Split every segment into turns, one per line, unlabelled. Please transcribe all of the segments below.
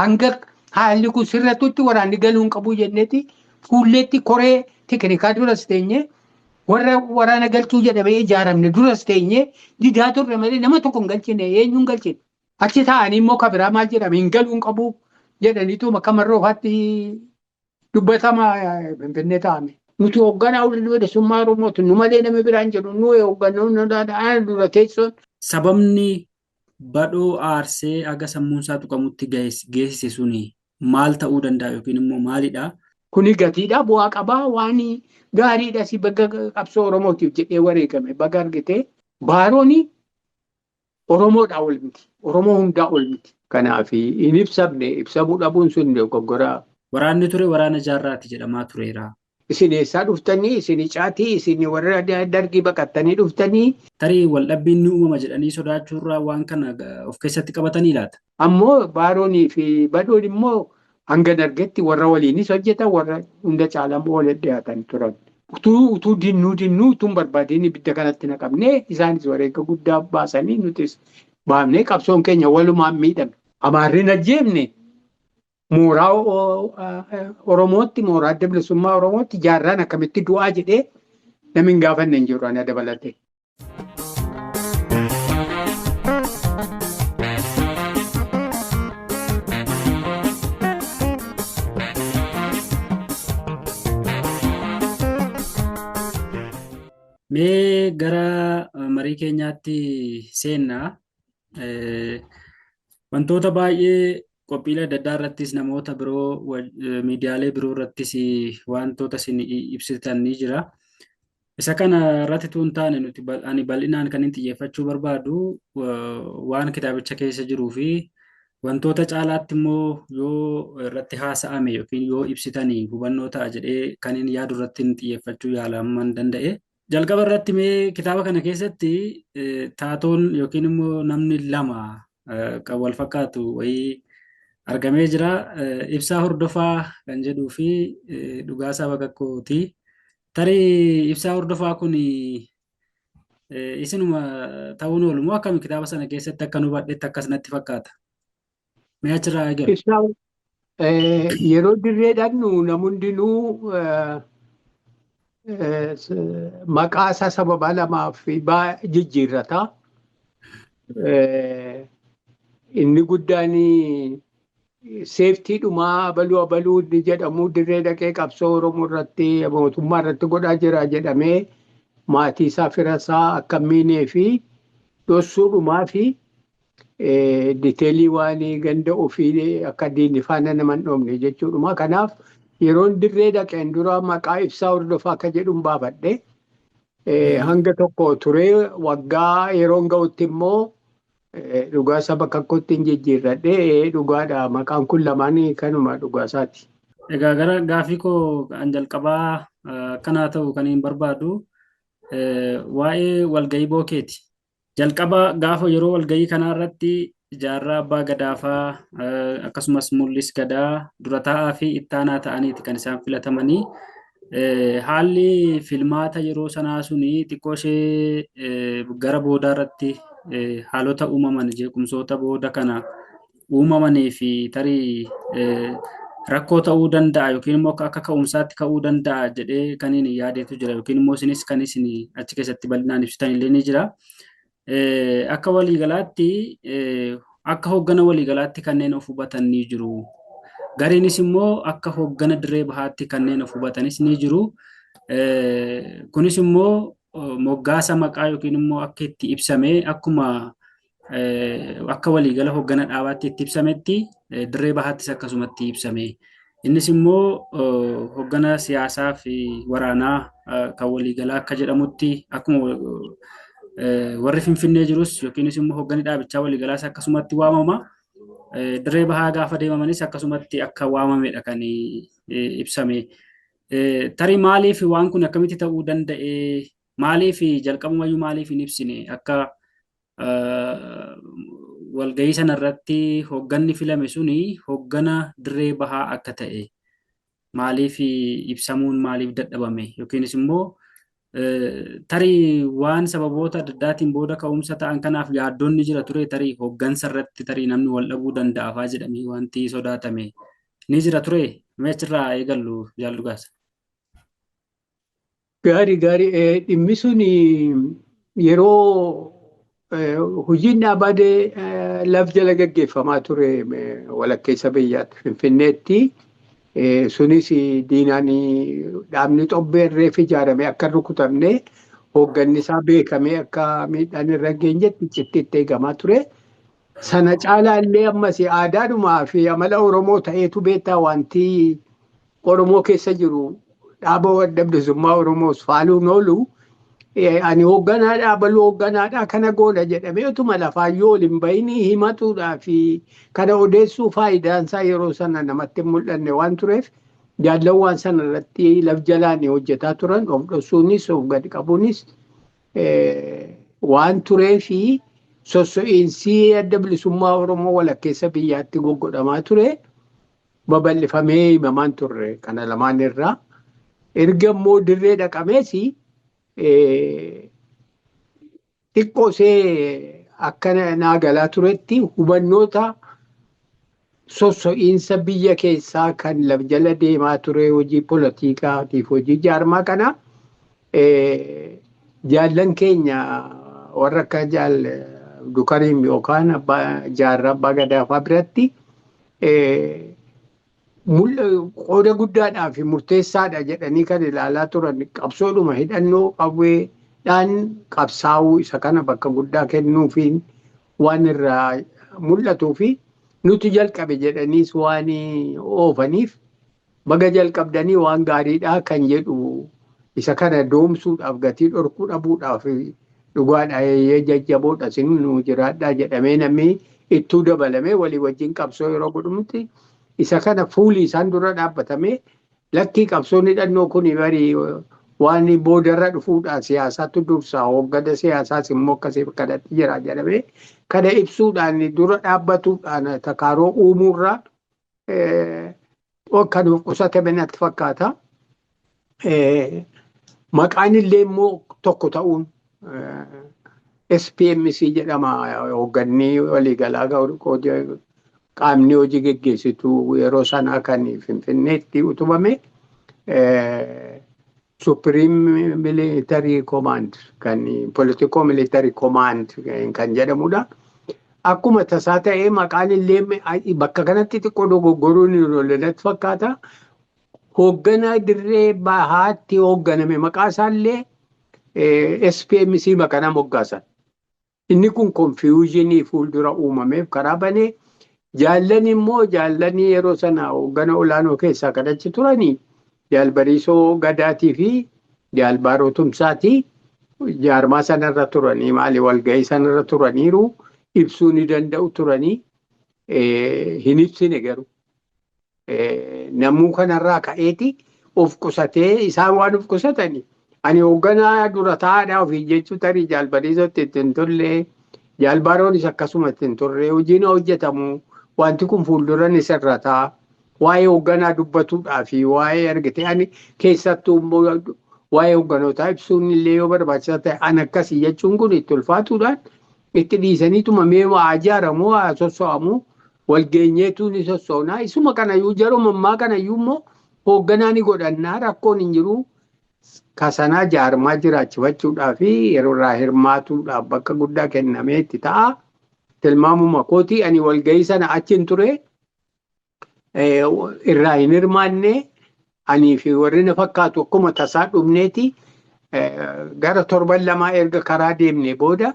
hanga haalli kun sirratutti waraanni galuu hin qabu jenneeti fuulleetti koree teknikaa duras teenye warra waraana galchuu jedhamee ijaaramne duras teenye didaa turre malee nama tokko hin galchine eenyuun galchine. Achi taa'anii immoo kabiraa maal jedhame hin galuu hin qabu jedhaniitu kamarroofaatti dubbatama Finfinnee taa'ame. Nuti hoogganaa bilisummaa Oromooti nu malee nama biraan jedhu nu hoogganuu dura teessoon.
Sababni badhoo aarsee aga sammuunsaa tuqamutti geessise suni maal ta'uu danda'a yookiin immoo maalidha?
Kuni gatiidha bu'aa qabaa waan gaariidha si bakka qabsoo Oromootiif jedhee wareegame bakka argite baarooni Oromoodhaa ol miti Oromoo hundaa ol miti. Kanaaf hin ibsamne ibsamuu dhabuun sun dogoggoraa.
Waraanni ture waraana jaarraati jedhamaa tureera.
Isin eessaa dhuftanii isin caatii isin warra dargii baqattanii dhuftanii.
Tarii waldhabbiin ni uumama jedhanii sodaachuurraa waan kana of keessatti qabatanii laata?
Ammoo baaroonii fi badhoon immoo hanga dargetti warra waliinis hojjetan warra hunda caalamoo waliin dhiyaatan turan. Utuu dinnuu utuu barbaadeen ibidda kanatti naqamne isaanis wareega guddaa baasanii nutis baafnee qabsoon keenya walumaan miidhame. Amaarri ajjeefne mooraa Oromootti mooraa adda bilisummaa Oromootti jaarraan akkamitti du'aa jedhee namni hin gaafanne hin jiru ana dabalatee.
Mee gara marii keenyaatti seennaa wantoota baay'ee qophiilee adda addaa irrattis namoota biroo miidiyaalee biroo irrattis wantoota isin ibsitan ni jira. Isa kana irratti tun taane nuti ani bal'inaan kan hin xiyyeeffachuu barbaadu waan kitaabicha keessa jiruu fi wantoota caalaatti immoo yoo irratti haasa'ame yookiin yoo ibsitanii hubannoo ta'a jedhee kan hin yaadu irratti hin xiyyeeffachuu yaalaman danda'e. Jalqaba irratti mee kitaaba kana keessatti taatoon yookiin immoo namni lama kan wal fakkaatu wayii argamee jira. Ibsaa Hordofaa kan jedhuu fi Dhugaasaa Baqaqqooti. Tarii Ibsaa Hordofaa kun isinuma ta'uun oolu moo akkami kitaaba sana keessatti akka nu hubadhetti akkasumatti fakkaata? Mee achirraa eegalu?
Yeroo dirreedhaan namoonni maqaa isaa sababa lamaaf jijjiirrata. Inni guddaan seeftiidhumaa abaluu jedhamu dirree dhaqee qabsoo Oromoo irratti mootummaa irratti godhaa jira jedhamee maatii isaa fira isaa akka miinee fi dhossuudhumaa fi diteelii waan ganda ofii akka diinni faana nama hin dhoofne jechuudha. Kanaaf yeroon dirree dhaqeen dura maqaa Ibsaa Hordofaa akka jedhuun baafadhe hanga tokko turee waggaa yeroon ga'utti immoo Dhugaasaa Baqaqqootti hin jijjiirradhe dhugaadha maqaan kun lamaan kanuma Dhugaasaati.
Egaa gara gaaffii koo kan jalqabaa akkanaa ta'u kan hin barbaadu waa'ee walgahii bookeeti. Jalqaba gaafa yeroo walgahii kanaa irratti jaarraa abbaa gadaafaa akkasumas mul'is gadaa dura taa'aa fi ittaanaa ta'aniiti kan isaan filatamanii. Haalli filmaata yeroo sanaa suni xiqqoo ishee gara boodaa irratti haalota uumaman jeequmsoota booda kana uumamanii fi tarii rakkoo ta'uu danda'a yookiin immoo akka ka'umsaatti ka'uu danda'a jedhee kan inni yaadeetu jira yookiin immoo isinis kan isin achi keessatti bal'inaan ibsitan illee ni jira. Akka waliigalaatti akka hoggana waliigalaatti kanneen of hubatan ni jiru. Gariinis immoo akka hoggana dirree bahaatti kanneen of hubatanis ni jiru. Kunis immoo moggaasa maqaa yookiin immoo akka itti ibsame akkuma akka waliigala hoggana dhaabaatti itti ibsametti dirree bahaattis akkasumatti ibsame. Innis immoo hoggana siyaasaa fi waraanaa kan waliigalaa akka jedhamutti akkuma warri Finfinnee jirus yookiinis immoo hoggani dhaabichaa waliigalaas akkasumatti waamama. Dirree bahaa gaafa deemamanis akkasumatti akka waamamedha kan ibsame. Tarii maaliif waan kun akkamitti ta'uu danda'e? Maaliif jalqabumayyuu maaliif hin ibsine? Akka walgahii sanarratti hogganni filame suni hoggana dirree bahaa akka ta'e maaliif ibsamuun maaliif dadhabame? Yookiinis immoo tarii waan sababoota adda addaatiin booda ka'umsa ta'an kanaaf yaaddoon ni jira ture tarii hooggansa irratti tarii namni wal dhabuu danda'afaa jedhamee wanti sodaatame ni jira ture meechirraa eegallu jaallugaas.
Gaarii dhimmi sun yeroo hojiin dhaabaa laf jala gaggeeffamaa ture walakkeessa biyyaatti Finfinneetti. Sunis diinaan dhaabni xobbeen reef ijaarame akka rukutamne hoogganni isaa beekamee akka miidhaan irra geenyetti cittiitti eegamaa ture. Sana caalaallee ammas aadaadhumaa fi amala Oromoo ta'eetu beektaa wanti Oromoo keessa jiru dhaaba adda bilisummaa Oromoos faaluun oolu. Ani hoogganaadhaa baluu hoogganaadhaa kana goona jedhamee utuma lafaayyoo waliin bahini himatuudhaa fi kana odeessuu faayidaan isaa yeroo sana namatti hin mul'anne waan tureef jaallan waan sana irratti laf jalaan hojjetaa turan of dhoksuunis of gadi qabuunis waan tureefi sosso'iinsi adda bilisummaa Oromoo walakkeessa biyyaatti goggodhamaa ture babal'ifamee himamaan turre kana lamaan irraa erga immoo dirree dhaqameesi. Xiqqoosee akka naagalaa turetti hubannoota sosso'iinsa biyya keessaa kan laf jala deemaa ture hojii poolitiikaatiif hojii jaarmaa kana jaallan keenya warra akka Dukariin yookaan jaarraa abbaa gadaafaa biratti qooda guddaadhaa fi murteessaadha jedhanii kan ilaalaa turan qabsoodhuma hidhannoo qawweedhaan qabsaa'uu isa kana bakka guddaa kennuufiin waan irraa mul'atuu fi nuti jalqabe jedhaniis waan oofaniif baga jalqabdanii waan gaariidhaa kan jedhu isa kana doomsuudhaaf gatii dhorkuu dhabuudhaaf dhugaadha jajjaboodha sin nu jiraadhaa jedhamee namni ittuu dabalamee walii wajjin qabsoo yeroo godhumutti. Isa kana fuulli isaan dura dhaabbatame lakkii qabsoon hidhannoo kun barii waan boodarra dhufuudhaan siyaasaatu dursaa hooggana siyaasaas immoo akkasii kanatti jira jedhamee kana ibsuudhaan dura dhaabbatuudhaan takaaroo uumuurraa kan of qusatame natti fakkaata. Maqaan illee immoo tokko ta'uun SPMC jedhama hoogganni waliigalaa qaamni hojii geggeessitu yeroo sanaa kan Finfinneetti utubame Supreme Military Command kan Political Military Command kan jedhamudha. Akkuma tasaa ta'ee maqaan illee bakka kanatti xiqqoo dogoggoruun natti fakkaata. Hoogganaa dirree bahaatti hoogganame maqaa isaallee SPMC maqana moggaasan. Inni kun confusionii fuuldura uumameef karaa banee. Jaallan immoo jaallanii yeroo sana hooggana olaanoo keessaa kadhachi turanii jaalbariisoo gadaatii fi jaalbaaroo tumsaatii jaarmaa sanarra turanii maali walgahii sanarra turaniiru ibsuu ni danda'u turanii hin ibsine garuu namuu kanarraa ka'eeti of qusatee isaan waan of qusatanii ani hoogganaa dura taa'aadhaa ofii jechuu tarii jaalbariisootti ittiin turre jaalbaaroonis akkasuma ittiin turre hojiin hojjetamu. Wanti kun fuulduran isarrataa waa'ee hoogganaa dubbatuudhaa fi waa'ee argite ani keessattuu immoo waa'ee hoogganootaa ibsuun illee yoo barbaachisaa ta'e an akkasii jechuun kun itti ulfaatuudhaan itti dhiisaniituma mee waa ijaaramu waa sosso'amu walgeenyeetu ni sossoonaa isuma kanayyuu jaruma ammaa kanayyuu immoo hoogganaa ni godhannaa rakkoon hin jiru kasanaa jaarmaa jiraachifachuudhaa fi yeroo irraa hirmaatuudhaaf bakka guddaa kennamee itti ta'a. Tilmaamuma kootii ani walgahii sana achiin ture irraa hin hirmaanne anii fi warri na fakkaatu akkuma tasaa dhumneeti gara torban lamaa erga karaa deemne booda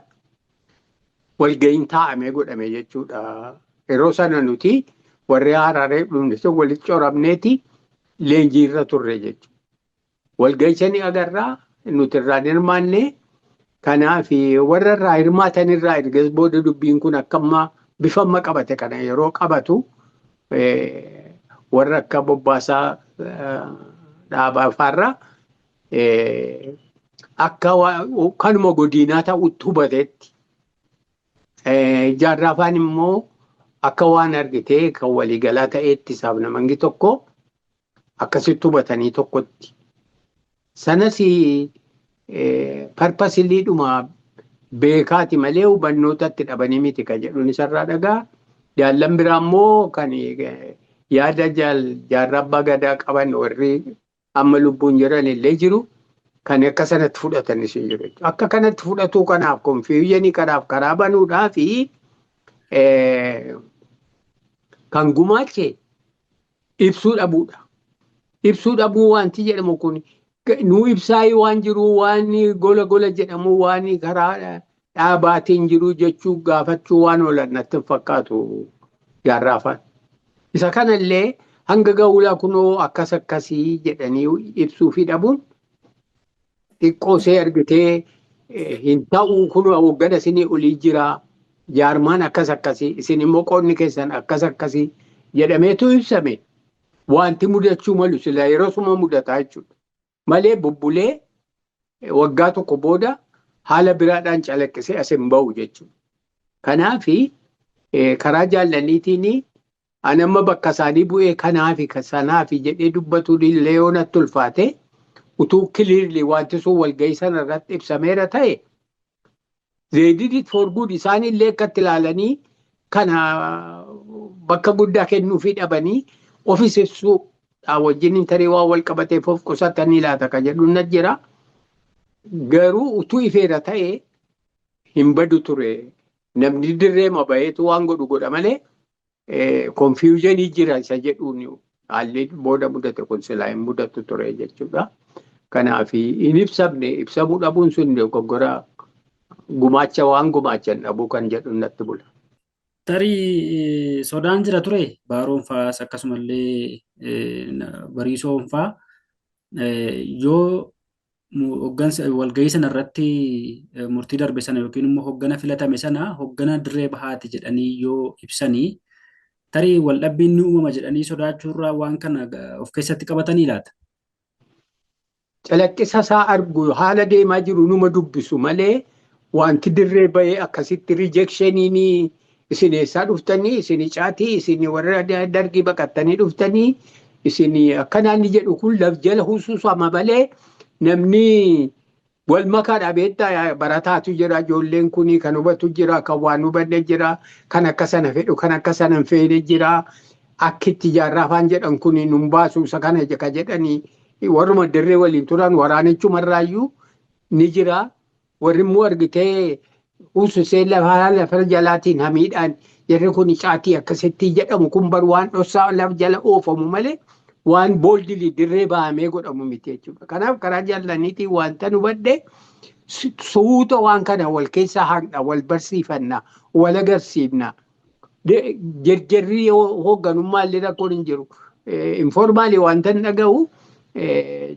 walgahiin taa'amee godhame jechuudha. Yeroo sana nuti warri Hararee dhumne sun walitti coramneeti leenjiirra turre jechuudha. Walgahii sanii agarraa nuti irraa hin hirmaanne. Kanaaf warra irraa hirmaatan irraa ergas booda dubbiin kun akkamma bifa amma qabate kana yeroo qabatu warra akka Bobbaasaa Dhaabaa faarra akka kanuma godinaa ta'utti hubateetti. Jaarraa afaan immoo akka waan argitee kan waliigalaa ta'eetti isaaf namangi tokko akkasitti hubatanii tokkotti. Sanas parpasiliidhuma beekaati malee hubannootatti dhabanii miti kan jedhuun isarraa dhagaa. Jaallan biraa immoo kan yaada jaarraa abbaa gadaa qaban warri amma lubbuun jiran illee jiru. Kan akka sanatti fudhatanis hin jiru. Akka kanatti fudhatuu kanaaf konfiyuuzhinii kanaaf karaa banuudhaa fi kan gumaache ibsuu dhabuudha. Ibsuu dhabuu wanti jedhamu kun nuu ibsaa waan jiru waan gola jedhamu waan karaa dhaabaatiin jiru jechuu gaafachuu waan oolan natti fakkaatu jaarraafaan. Isa kanallee hanga ga'uulaa kunoo akkasii jedhanii ibsuu fi dhabuun xiqqoo see argitee hin ta'uu kun hoggana isinii olii jira jaarmaan akkasii isin immoo qoonni keessan akkasii jedhameetu ibsame wanti mudachuu malu sila yeroo suma mudataa jechuudha. Malee bubbulee waggaa tokko booda haala biraadhaan calaqqisee as hin ba'u jechuudha. Kanaafi karaa jaallaniitiin ani amma bakka isaanii bu'ee kanaafi sanaafi jedhee dubbatu illee yoo natti ulfaate utuu kiliirli wanti sun walgahii sana irratti ibsameera ta'e they did it for good isaanillee akkatti ilaalanii kana bakka guddaa kennuufii dhabanii ofis ibsuu wajjin tarii waan wal qabateef of qusatanii laata kan jedhu na jira. Garuu utuu ifeera ta'e hin badu ture namni dirreema baheetu waan godha malee konfiyuuzhinii jira isa jedhuun haalli booda mudate kun silaa hin mudatu ture jechuudha. Kanaaf hin ibsamne ibsamuu dhabuun sun dogoggora gumaacha waan gumaachan dhabuu kan jedhu natti bula.
Tarii sodaan jira ture baaroonfaas akkasumallee bariisoonfaa yoo hoggansa walgahii sana irratti murtii darbe sana yookiin immoo hoggana filatame sana hoggana dirree bahaati jedhanii yoo ibsanii tarii waldhabbiin ni uumama jedhanii sodaachuurraa waan kana of keessatti qabatanii laata?
Calaqqisa isaa argu haala deemaa jiru numa dubbisu malee wanti dirree bahee akkasitti rijeekshiniin isin eessaa dhuftanii isin caatii isin warra dargii baqattanii dhuftanii isin akkanaan jedhu kun laf jala husuusama malee namni wal makaadha beektaa barataatu jira ijoolleen kuni kan hubatu jira kan waan hubanne jira kan akka sana fedhu kan akka sana hin feene jira akkitti jaarraafaan jedhan kuni nun baasu isa kana jedhanii warruma dirree waliin turan waraanichumarraayyuu ni jira. Warri immoo argitee ususee lafa jalaatiin hamiidhaan jarri kun caatii akkasitti jedhamu kun bar waan dhossaa laf jala oofamu malee waan booldilii dirree bahamee godhamu miti jechuudha. Kanaaf karaa jaallaniitiin wanta nu badde suuta waan kana wal keessaa haqna wal barsiifanna wal agarsiifna. Jarjarrii hoogganummaa illee rakkoon hin jiru. Informaalii wanta hin dhaga'u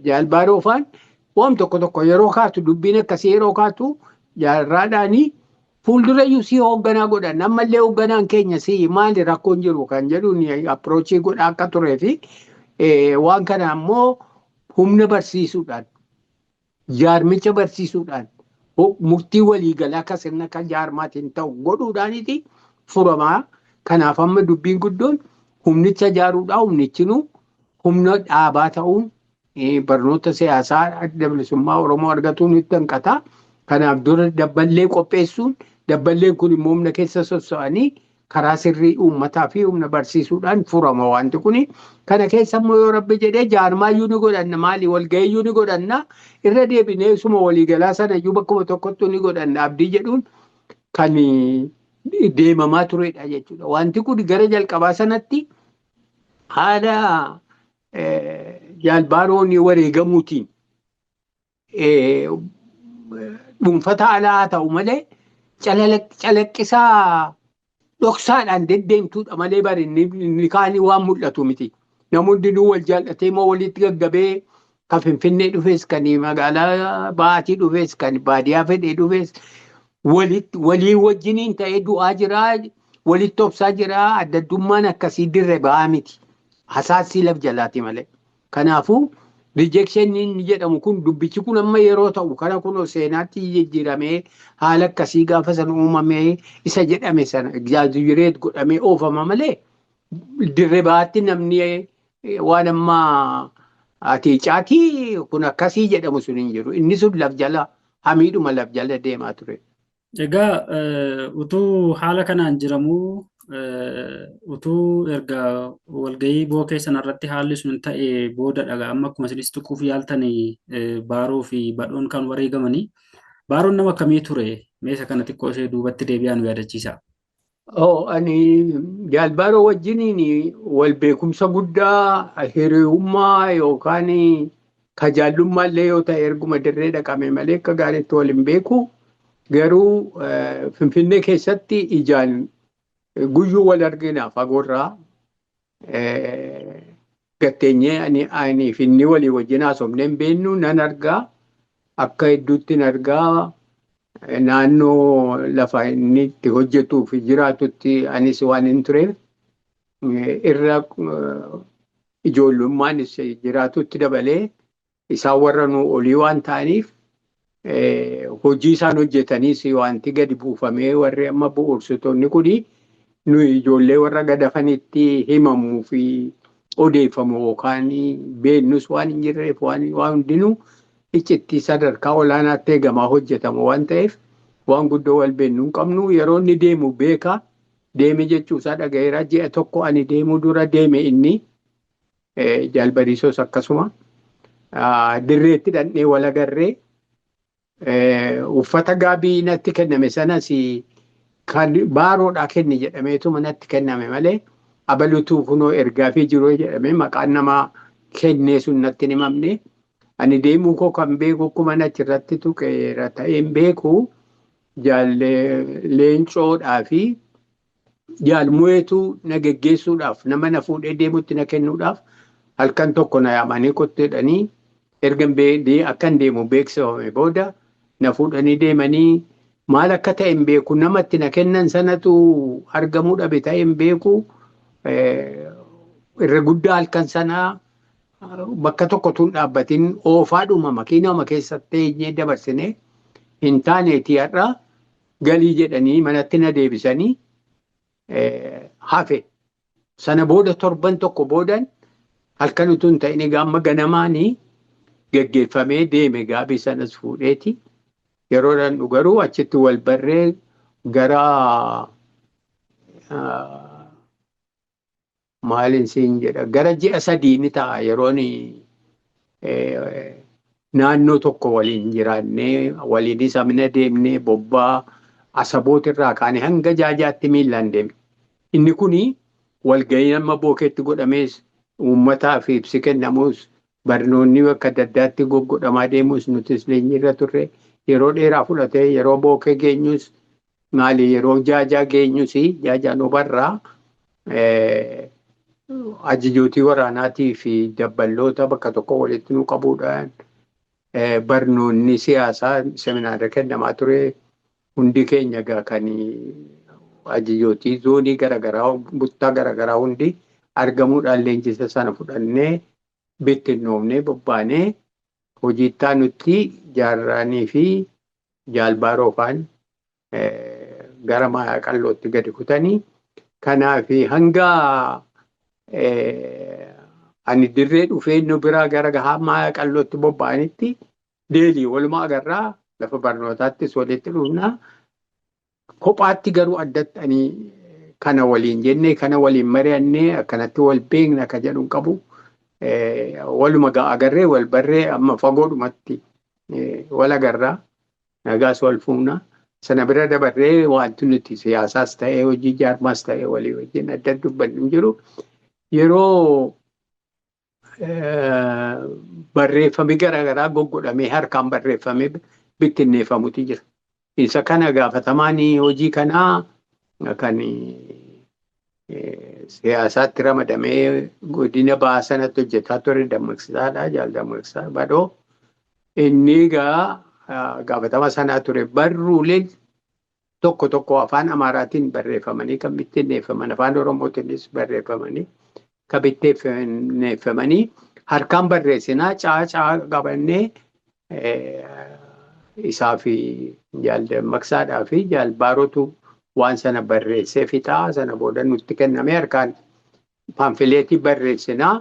jaalbaaroofaan waan tokko yeroo kaatu dubbiin akkasii yeroo kaatu jaarraadhaanii fuuldurayyuu si hoogganaa godhan ammallee hoogganaan keenya si maali rakkoon jiru kan jedhuun approachii godhaa akka turee fi waan kana ammoo humna barsiisuudhaan jaarmicha barsiisuudhaan murtii waliigalaa akka sirna kan jaarmaatiin ta'u godhuudhaaniti furamaa. Kanaaf amma dubbiin guddoon humnicha ijaaruudhaa humnichinuu humna dhaabaa ta'uun barnoota siyaasaa adda bilisummaa Oromoo argatuun itti hanqata. Kanaaf dura dabballee qopheessuun dabballeen kun immoo humna keessa socho'anii karaa sirrii uummataa fi humna barsiisuudhaan furama wanti kuni. Kana keessa immoo yoo rabbi jedhee jaarmaayyuu ni godhanna maali walga'iyyuu ni godhanna irra deebinee suma waliigalaa sana iyyuu bakkuma tokkotti ni godhanna abdii jedhuun kan deemamaa turedha jechuudha. Wanti kun gara jalqabaa sanatti haala jaalbaaroon wareegamuutiin dhuunfata alaa ta'u malee calaqqisaa dhoksaadhaan deddeemtuudha malee bari inni kaanii waan mul'atu miti. Namoonni wal jaallatee moo walitti gaggabee kan Finfinnee dhufes kan magaalaa Baatii dhufes kan baadiyyaa fedhee dhufes walii wajjiniin ta'ee du'aa jira walitti obsaa jira addaddummaan akkasii dirree ba'aa miti. Hasaasii laf jalaati malee. Kanaafuu rijeekshiniin jedhamu kun dubbichi kun amma yeroo ta'u kana kun seenaatti jijjiiramee haala akkasii gaafa sana uumamee isa jedhame sana egzaajireet godhamee oofama malee dirree ba'aatti namni waan amma ati caatii kun akkasii jedhamu sun hin jiru. Inni sun laf jala hamiidhuma laf jala deemaa ture.
Egaa utuu haala kanaan jiramuu utuu erga walgahii bookee sanarratti haalli sun ta'e booda dhagaa amma akkuma isinis tuquuf yaaltanii baaroo fi badhoon kan wareegamanii baaroon nama akkamii ture meesa kana xiqqoo ishee duubatti deebi'aa nu yaadachiisa.
Ani jaalbaaroo wajjiniin wal beekumsa guddaa hiriyummaa yookaan kajaallummaa illee yoo ta'e erguma dirree dhaqame malee akka gaariitti wal hin beeku. Garuu Finfinnee keessatti ijaan guyyuu wal argina fagoorraa gatteenyee ani finni walii wajjin haasofnee hin beeknu nan argaa akka hedduutti hin argaa naannoo lafa inni itti hojjetuu fi jiraatutti anis waan hin tureef irra ijoollummaan jiraatutti dabalee isaan warra nu olii waan ta'aniif hojii isaan hojjetaniis wanti gadi buufamee warri amma bu'uursitoonni kuni nuyi ijoollee warra gadafanitti himamuu fi odeeffamu yookaan beennus waan hin jirreef waan hundinuu iccitti sadarkaa olaanaatti eegamaa hojjetamu waan ta'eef waan guddoo wal beennuu hin qabnu yeroo inni deemu beeka deeme jechuusaa dhagayeera ji'a tokko ani deemuu dura deeme inni jaalbariisos akkasuma dirreetti dhandhee wal agarree. Uffata gaabii natti kenname sanas kan baaroodhaa kenni jedhameetuma natti kenname malee abalutuu kunoo ergaa fi jiruu jedhame maqaan namaa kennee sun natti hin himamne. Ani deemuu koo kan beeku akkuma achirratti tuqeera ta'een beeku leencoodhaa fi jaalmueetu na geggeessuudhaaf nama na fuudhee deemutti na kennuudhaaf halkan tokko na yaamanii kotteedhanii ergan akkan deemu beeksifame booda na fuudhanii deemanii maal akka ta'e hin beeku namatti na kennan sanatu argamuu dhabe ta'e hin beeku irra guddaa halkan sanaa bakka tokko tun dhaabbatiin oofaadhuma makiinama keessatti eenyee dabarsine hin taaneetii har'a galii jedhanii manatti na deebisanii hafe sana booda torban tokko boodan halkan utuu hin ta'in egaa amma ganamaanii geggeeffamee deeme gaabii sanas fuudheeti. Yeroodhaan dhugaruu achitti wal barree gara maaliin siin jedha gara ji'a sadii ni ta'a yeroon naannoo tokko waliin jiraannee waliin samina deemnee bobbaa asabootirraa kaane hanga jaajaatti miillaan deeme. Inni kuni walgahii nama bookeetti godhamees uummataaf ibsi kennamuus barnoonni bakka adda addaatti goggodhamaa deemus nutis leenjirra turre yeroo dheeraa fudhatee yeroo bookee geenyus maali yeroo jaajaa geenyus jaajaa nubarraa ajajootii waraanaatii fi dabballoota bakka tokko walitti nu qabuudhaan barnoonni siyaasaa seminaara kennamaa ture hundi keenya gaa kan ajajootii zoonii garaagaraa buttaa garaagaraa hundi argamuudhaan leenjisa sana fudhannee bittinnoomnee bobbaanee hojiittaa nutti jaarraanii fi jaalbaaroofaan gara maayaa qallootti gadi kutanii kanaaf hanga ani dirree dhufee nu biraa gara gahaa maayaa qallootti bobba'anitti deelii walumaa agarraa lafa barnootaattis walitti dhufnaa kophaatti garuu addatti ani kana waliin jennee kana waliin mari'annee akkanatti wal beekna akka jedhu qabu waluma agarree wal barree amma fagoodhumatti wal agarraa nagaas wal fuunaa sana bira dabarree wanti nuti siyaasaas ta'ee hojii jaarmaas ta'ee walii wajjin adda dubbannu jiru yeroo barreeffamni garaagaraa goggodhamee harkaan barreeffamee bittinneeffamutu jira. Isa kana gaafatamaan hojii kanaa kan siyaasaatti ramadamee godina bahaa sanatti hojjetaa ture dammaqsiisaadha jaal dammaqsiisaa badoo inni egaa gaafatama sanaa ture barruuleen tokko tokko afaan Amaaraatiin barreeffamanii kan bittinneeffaman afaan Oromootiinis barreeffamanii kan bittinneeffamanii harkaan barreessinaa caacaa qabannee isaa fi jaal dammaqsaadhaa fi jaal baarotu waan sana barreessee fixaa sana booda nutti kenname harkaan paamfileetii barreessinaa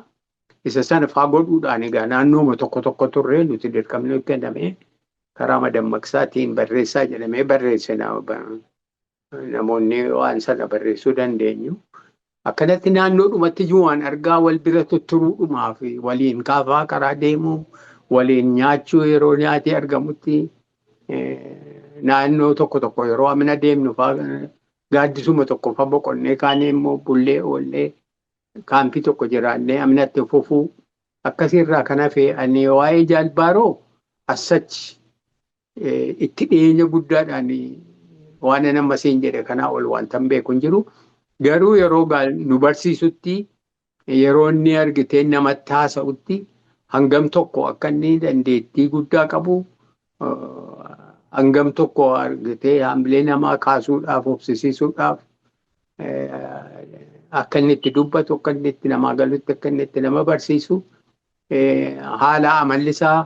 isa sana faa godhuudhaan egaa naannooma tokko turre nuti dirqamni kenname karaa madammaqsaatiin barreessaa jedhamee barreesse namoonni waan sana barreessuu dandeenyu. Akkanatti naannoodhumatti waan argaa wal bira tutturuudhumaa fi waliin kaafaa karaa deemuu waliin nyaachuu yeroo nyaatee argamutti naannoo tokko yeroo amina deemnu fa'aa gaaddisuma tokko fa'aa boqonnee kaanee immoo bullee oollee kaampii tokko jiraannee aminatti fufuu akkasirraa kan hafe ani waa'ee jaalbaaroo assachi itti dhiyeenya guddaadhaan waan nama siin jedhe kanaa ol wanta beeku hin jiru. Garuu yeroo nu barsiisutti yeroo inni argitee namatti haasa'utti hangam tokko akka inni dandeettii guddaa qabu hangam tokko argitee haamilee namaa kaasuudhaaf obsisiisuudhaaf akka inni itti dubbatu akka inni itti namaa galutti akka inni itti nama barsiisu haala amallisaa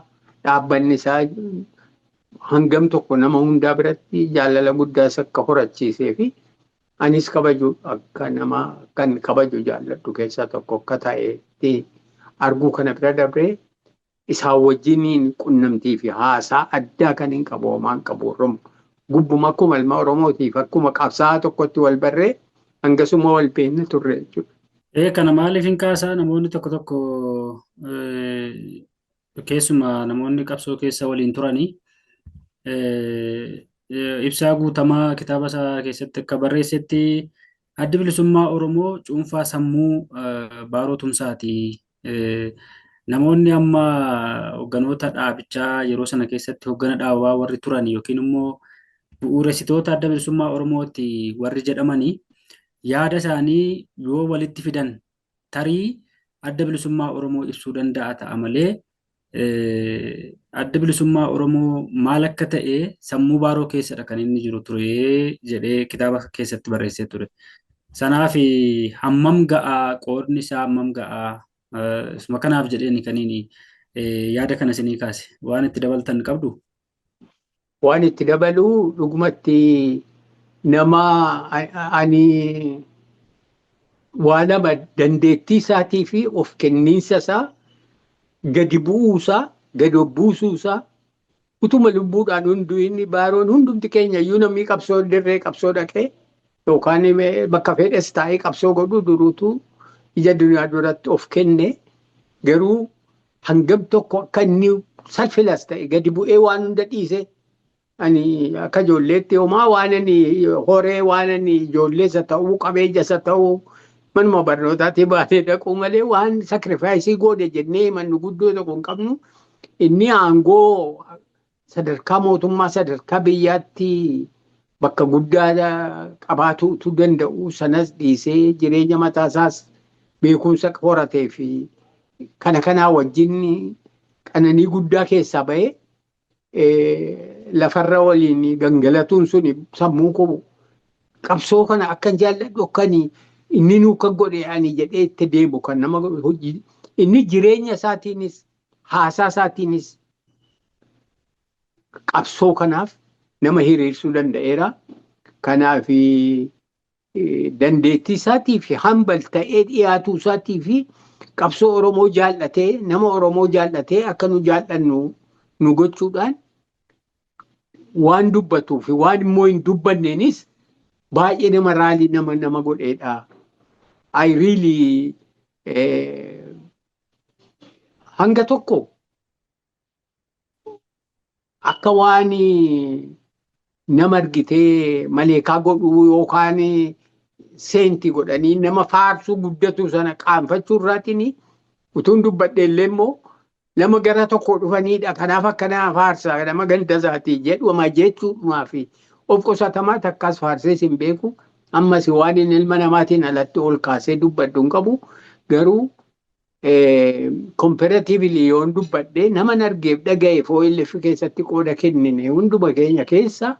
dhaabbanni isaa hangam tokko nama hundaa biratti jaalala guddaas akka horachiisee fi anis kabaju akka nama kan kabaju jaalladhu keessaa tokko akka ta'etti arguu kana bira dabree isaa wajjiniin qunnamtii fi haasaa addaa kan hin qabu homaan qabu Oromoo. Gubbuma akkuma ilma Oromootiif akkuma qabsaa'aa tokkotti wal barree hangasuma wal beekna turre jechuudha.
Kana maaliif hin kaasaa namoonni tokko keessumaa namoonni qabsoo keessa waliin turanii ibsaa guutamaa kitaaba isaa keessatti akka barreessetti addi bilisummaa Oromoo cuunfaa sammuu Baaroo Tumsaati. Namoonni amma hogganoota dhaabichaa yeroo sana keessatti hoggana dhaabaa warri turan yookiin immoo bu'uuressitoota adda bilisummaa Oromooti warri jedhamanii yaada isaanii yoo walitti fidan tarii adda bilisummaa Oromoo ibsuu danda'a ta'a malee adda bilisummaa Oromoo maal akka ta'e sammuu Baaroo keessadha kan inni jiru ture jedhee kitaaba keessatti barreessee ture. Sanaaf hammam ga'aa qoodni isaa hammam ga'aa isuma kanaaf jedheen kan inni yaada kana isinii kaase waan itti dabaltan qabdu.
Waan itti dabaluu dhugumatti nama ani waan nama dandeettii isaatii fi of kenniinsa isaa gadi bu'uusaa gadi buusuusaa utuma lubbuudhaan hunduu inni Baaroon hundumti keenya iyyuu namni qabsoo dirree qabsoo dhaqee yookaan bakka fedhes taa'ee qabsoo godhu duruutu ija duniyaa duratti of kenne garuu hangam tokko akka inni salphilas ta'e gadi bu'ee waan hunda dhiise ani akka ijoolleetti homaa waan ani horee waan ani ijoolleessa ta'uu qabeeyyasa ta'uu manuma barnootaatti baatee dhaquu malee waan sakrifaayisii godhe jennee mannu guddoo tokko hin qabnu inni aangoo sadarkaa mootummaa sadarkaa biyyaatti bakka guddaa qabaatuutu danda'u sanas dhiisee jireenya mataasaas beekumsa horatee fi kanaa wajjin qananii guddaa keessaa ba'ee lafarra waliin gangalatuun sun sammuu koo qabsoo kana akkan jaalladhu akkanii inni nu kan godhe ani jedhee itti deemu kan nama hojii inni jireenya isaatiinis haasaa isaatiinis qabsoo kanaaf nama hiriirsuu danda'eera. Kanaaf dandeettii isaatii fi hambal ta'ee dhiyaatuu isaatii fi qabsoo Oromoo jaallatee nama Oromoo jaallatee akka nu jaallannu nu gochuudhaan waan dubbatuu fi waan immoo hin dubbanneenis baay'ee nama raalii nama godheedha. I really hanga tokko akka waan nama argitee maleekaa godhuu yookaan seenti godhanii nama faarsuu guddatu sana qaanfachuu irraatiin utuun dubbadhe illee immoo nama gara tokko dhufanidha kanaaf akkanaa faarsaa nama ganda isaatii jedhuma jechuudhumaa fi of qusatamaa takkaas faarsee hin beeku. Ammas waan inni ilma namaatiin alatti ol kaasee dubbadhu hin qabu garuu comparatively yoon dubbadhee nama argeef dhaga'eef OLF keessatti qooda kennine hunduma keenya keessa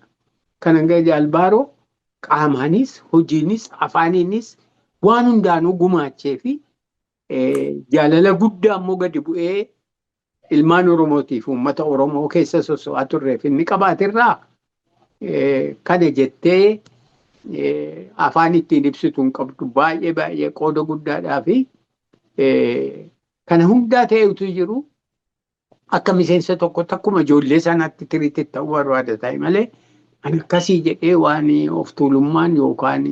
kan hanga Jaalbaaroo qaamaanis hojiinis afaaniinis waan hundaanuu gumaachee fi jaalala guddaa immoo gadi bu'ee ilmaan Oromootiif uummata Oromoo keessa soso'aa turreef inni qabaatirraa kana jettee afaan ittiin ibsitu hin qabdu baay'ee qooda guddaadhaa fi Kana hundaa ta'e utuu jiru akka miseensa tokko takkuma ijoollee sanatti tiriitti ta'uu barbaada ta'e malee ani akkasii jedhee waan of tuulummaan yookaan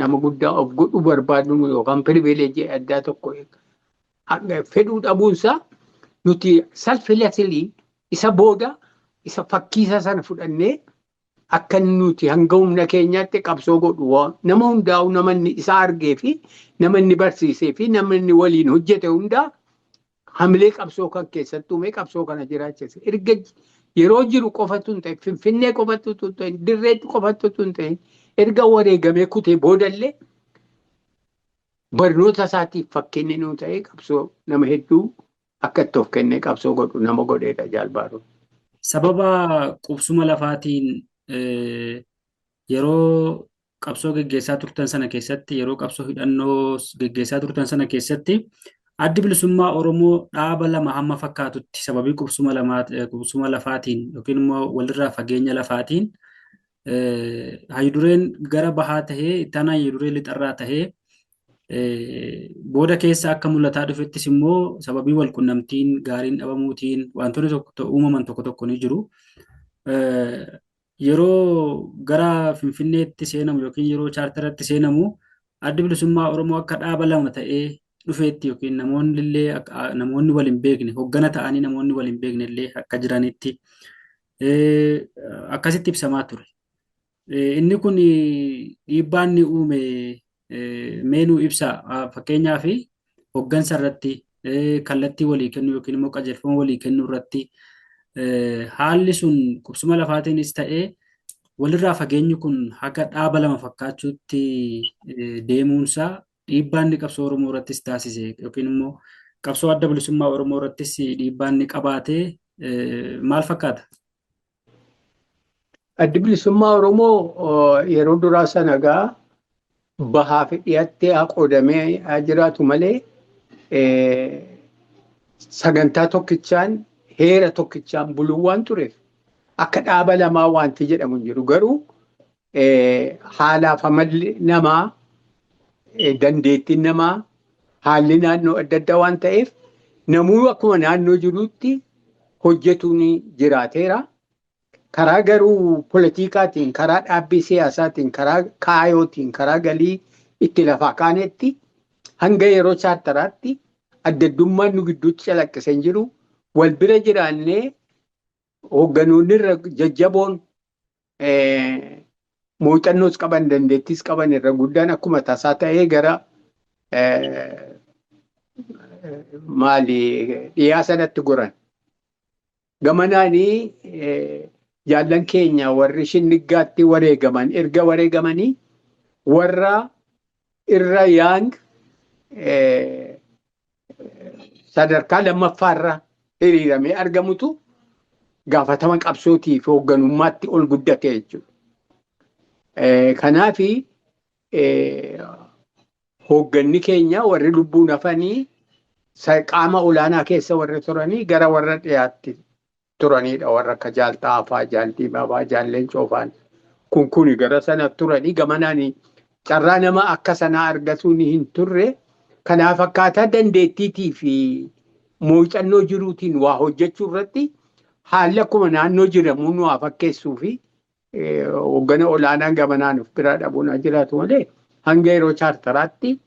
nama guddaa of godhu barbaadu yookaan pirivileejii addaa tokko fedhuu dhabuunsaa nuti salfilatilii isa booda isa fakkiisa sana fudhannee akka nuti hanga humna keenyaatti qabsoo godhu nama hundaa'u namanni isa argee fi namanni barsiisee fi namanni waliin hojjete hundaa hamilee qabsoo kan keessatti uume qabsoo kana jiraachise. Erga yeroo jiru qofatu hin ta'in Finfinnee qofatu hin ta'in Dirreetti qofatu hin ta'in erga wareegamee kutee boodallee barnoota isaatiif fakkeenya nuu ta'ee qabsoo nama hedduu akka itti of kennee qabsoo godhu nama godheedha Jaalbaaroo.
Sababa qubsuma lafaatiin yeroo qabsoo geggeessaa turtan sana keessatti yeroo qabsoo hidhannoo geggeessaa turtan sana keessatti addi bilisummaa Oromoo dhaaba lama hamma fakkaatutti sababii qubsuma lafaatiin yookiin immoo walirraa fageenya lafaatiin hayyudureen gara bahaa tahee itti hayyuduree lixarraa tahee booda keessa akka mul'ataa dhufettis immoo sababii walqunnamtiin gaariin dhabamuutiin wantoonni uumaman tokko tokko ni jiru. Yeroo gara Finfinneetti seenamu yookiin yeroo chaartaratti seenamu addi bilisummaa Oromoo akka dhaaba lama ta'ee dhufeetti yookiin namoonni wal hin beekne hoggana ta'anii namoonni wal hin beekne illee akka jiranitti akkasitti ibsamaa ture. Inni kun dhiibbaa inni uume meenuu ibsa fakkeenyaaf hoggansa irratti kallattii walii kennu yookiin immoo qajeelfama walii kennu irratti haalli sun qubsuma lafaatiinis ta'ee walirraa fageenyi kun haga dhaaba lama fakkaachuutti deemuunsaa dhiibbaa inni qabsoo Oromoo irrattis taasise yookiin immoo qabsoo adda bilisummaa Oromoo irrattis dhiibbaa inni qabaate maal fakkaata?
Addi bilisummaa Oromoo yeroo duraa sana gaa bahaa fi dhiyaatti qoodamee jiraatu malee sagantaa tokkichaan heera tokkichaan buluu waan tureef akka dhaaba lamaa wanti jedhamu hin jiru. Garuu haalaaf amalli namaa dandeettiin namaa haalli naannoo adda addaa waan ta'eef namuu akkuma naannoo jirutti hojjetuun jiraateera. Karaa garuu politikaatiin, karaa dhaabbii siyaasaatiin, karaa kaayootiin, karaa galii itti lafaa kaanetti hanga yeroo chaartaraatti adda addummaan nu gidduutti calaqqisee jiru. Wal bira jiraannee hoogganoonni irra jajjaboon muuxannoos qaban dandeettiis qaban irra guddaan akkuma tasaa ta'ee gara dhiyaa sanatti goran. Gamanaanii jaallan keenya warri Shinnigaatti wareegaman erga wareegamanii warra irra yaang sadarkaa lammaffaarra hiriiramee argamutu gaafatama qabsootii fi hoogganummaatti ol guddate jechuudha. Kanaaf hoogganni keenya warri lubbuun hafanii qaama olaanaa keessa warri turanii gara warra dhiyaatti turanidha. Warra akka Jaal Xaafaa, Jaal Dibaabaa, Jaal Leencoo fa'aan kun gara sana turanii gamanaan carraa nama akka sanaa argatuun hin turre. Kanaaf akkaataa dandeettiitii fi muuxannoo jiruutiin waa hojjechuu irratti haalli akkuma naannoo jiramuun waa fakkeessuu fi hooggana olaanaan gamanaan of biraa dhabuun jiraatu malee hanga yeroo chaartaraatti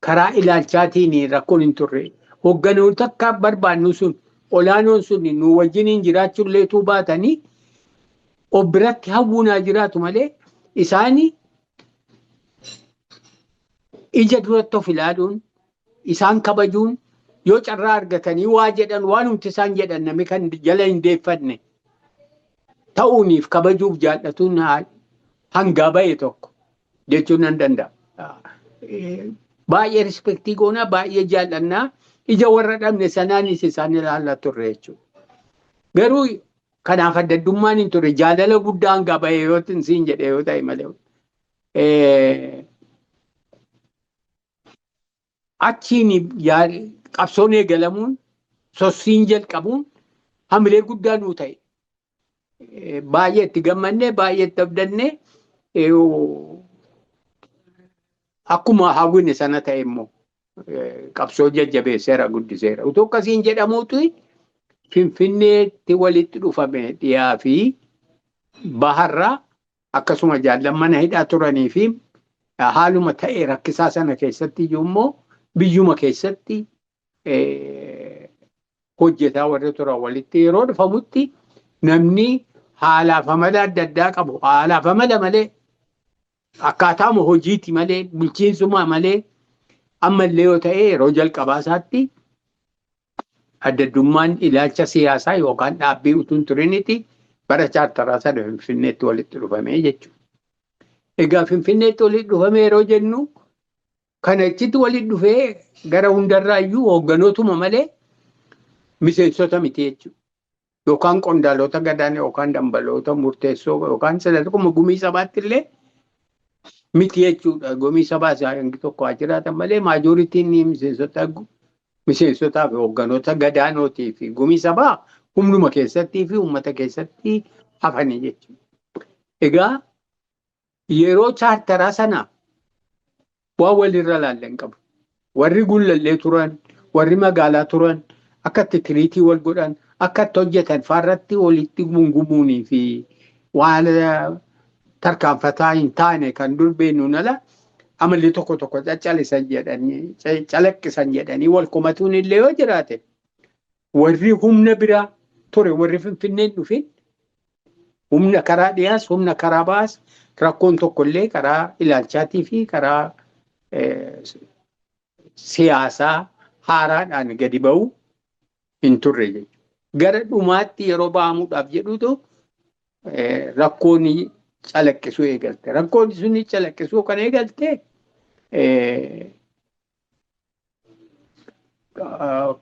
karaa ilaalchaatiin rakkoon hin turre. Hoogganoota akka barbaannu sun olaanoon sun nu wajjiniin jiraachuu illeetuu baatanii of biratti hawwuunaa jiraatu malee isaanii ija duratti of ilaaluun isaan kabajuun yoo carraa argatanii waa jedhan waan humti isaan jedhan namni kan jala hin deeffanne ta'uuniif kabajuuf jaallatuun hangaa ba'e tokko jechuun nan danda'a. Baay'ee rispektii goonaa baay'ee jaallannaa ija warra dhabne sanaanis isaan ilaallaa turre jechuudha. Garuu kanaaf adda addummaan hin turre jaalala guddaa hangaa ba'e yoo siin jedhe yoo ta'e malee. Achiin qabsoon eegalamuun sossiin jalqabuun hamilee guddaa nuu ta'e. Baay'ee itti gammannee baay'ee itti abdannee akkuma hawwine sana ta'e immoo qabsoo jajjabeesseera guddiseera. Utuu akkasiin jedhamuutu Finfinneetti walitti dhufame dhiyaa fi baharraa akkasuma jaallan mana hidhaa turanii fi haaluma ta'e rakkisaa sana keessatti immoo biyyuma keessatti hojjetaa warri turan walitti yeroo dhufamutti namni haalaaf amala adda addaa qabu. Haalaaf amala malee akkaataama hojiiti malee bulchiinsummaa malee ammallee yoo ta'e yeroo jalqabaa isaatti addaddummaan ilaalcha siyaasaa yookaan dhaabbii utuu hin turiniti bara chaartaraa sana Finfinneetti walitti dhufamee jechuudha. Egaa Finfinneetti walitti dhufamee yeroo jennu kana achitti walitti dhufee gara hundarraayyuu hoogganootuma malee miseensota miti jechuudha. Yookaan qondaalota gadaan yookaan dambaloota murteessoo yookaan sadarkuma gumii sabaatti illee miti jechuudha. Gumii sabaa isaa hangi tokko haa jiraatan malee maajooritiin miseensotaa fi hoogganoota gadaanootii fi gumii sabaa humnuma keessattii fi uummata keessatti hafanii jechuudha. Egaa yeroo chaartaraa sana waan walirra laalleen qabu. Warri gullallee turan, warri magaalaa turan akka itti tiriitii wal godhan, akka itti hojjetan faarratti walitti gungumuunii fi waan tarkaanfataa hin taane kan durbeenuun ala amalli tokko tokko calaqqisan jedhanii wal komatuun illee yoo jiraate warri humna biraa ture warri Finfinneen dhufin humna karaa dhiyaas humna karaa baas rakkoon tokkollee karaa ilaalchaatii fi karaa siyaasaa haaraadhaan gadi ba'u hin turre jechuudha. Gara dhumaatti yeroo ba'amuudhaaf jedhutu rakkoon calaqqisuu eegalte. Rakkoon sun calaqqisuu kan eegalte